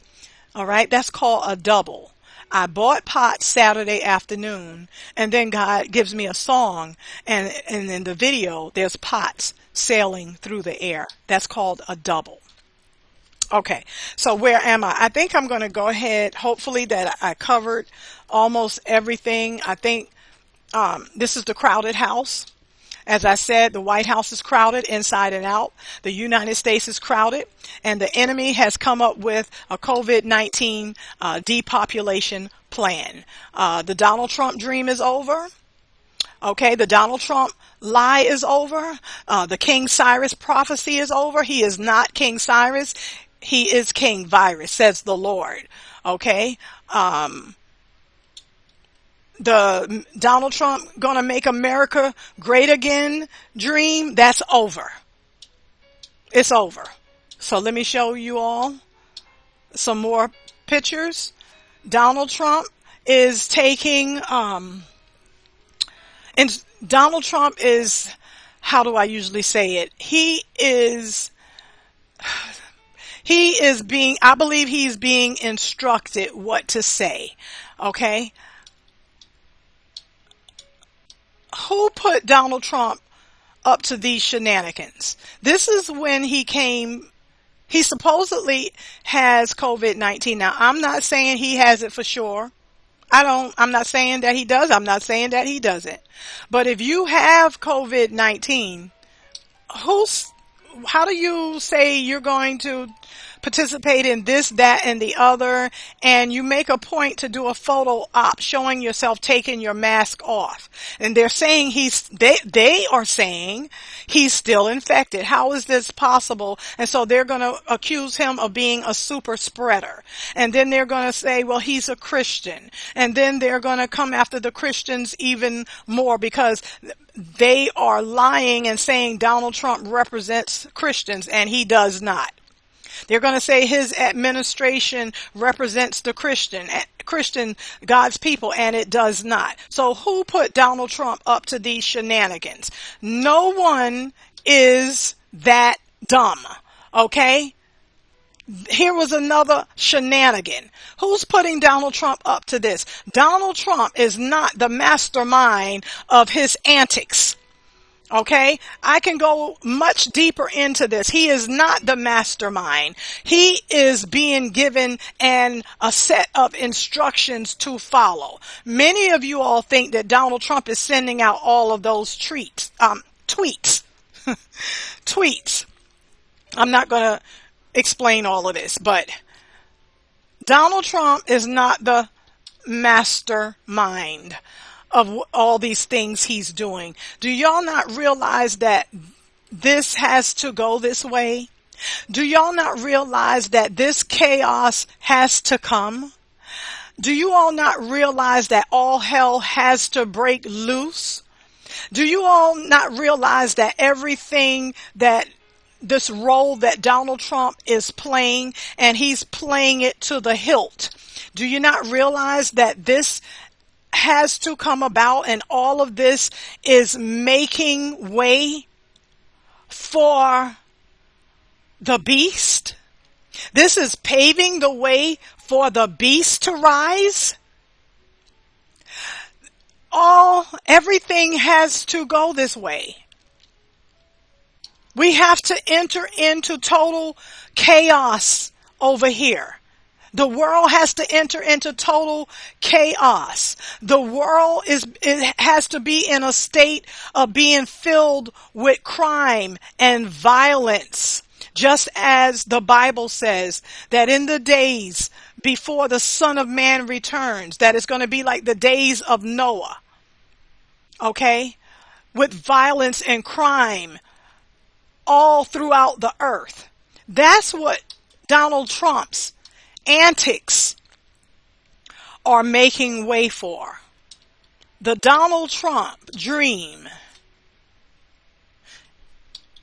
Speaker 1: All right, that's called a double. I bought pots Saturday afternoon, and then God gives me a song, and in the video there's pots sailing through the air. That's called a double. Okay, so where am I? I think I'm going to go ahead, hopefully that I covered almost everything. I think this is the crowded house. As I said, the White House is crowded inside and out. The United States is crowded, and the enemy has come up with a COVID-19 depopulation plan. The Donald Trump dream is over. Okay, the Donald Trump lie is over. The King Cyrus prophecy is over. He is not King Cyrus. He is King Virus, says the Lord. Okay, the Donald Trump gonna make America great again dream, that's over. It's over. So let me show you all some more pictures. Donald Trump is taking, and Donald Trump is, how do I usually say it? He is being, I believe he's being instructed what to say. Okay? Who put Donald Trump up to these shenanigans? This is when he supposedly has COVID-19. Now, I'm not saying he has it for sure. I'm not saying that he does. I'm not saying that he doesn't. But if you have COVID-19, how do you say you're going to participate in this, that, and the other, and you make a point to do a photo op showing yourself taking your mask off, and they're saying they are saying he's still infected? How is this possible? And so they're going to accuse him of being a super spreader, and then they're going to say, well, he's a Christian, and then they're going to come after the Christians even more, because they are lying and saying Donald Trump represents Christians, and he does not. They're going to say his administration represents the Christians, God's people, and it does not. So who put Donald Trump up to these shenanigans? No one is that dumb. Okay? Here was another shenanigan. Who's putting Donald Trump up to this? Donald Trump is not the mastermind of his antics. Okay, I can go much deeper into this. He is not the mastermind. He is being given a set of instructions to follow. Many of you all think that Donald Trump is sending out all of those tweets. Tweets. I'm not going to explain all of this, but Donald Trump is not the mastermind of all these things he's doing. Do y'all not realize that this has to go this way? Do y'all not realize that this chaos has to come? Do you all not realize that all hell has to break loose? Do you all not realize that everything that this role that Donald Trump is playing, and he's playing it to the hilt? Do you not realize that this has to come about, and all of this is making way for the beast? This is paving the way for the beast to rise. Everything has to go this way. We have to enter into total chaos over here. The world has to enter into total chaos. The world it has to be in a state of being filled with crime and violence. Just as the Bible says that in the days before the Son of Man returns, that it's going to be like the days of Noah. Okay? With violence and crime all throughout the earth. That's what Donald Trump's antics are making way for. The Donald Trump dream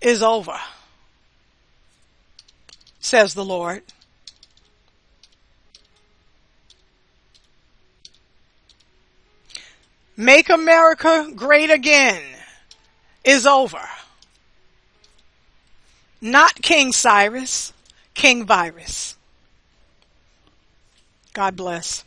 Speaker 1: is over, says the Lord. Make America Great Again is over. Not King Cyrus, King Virus. God bless.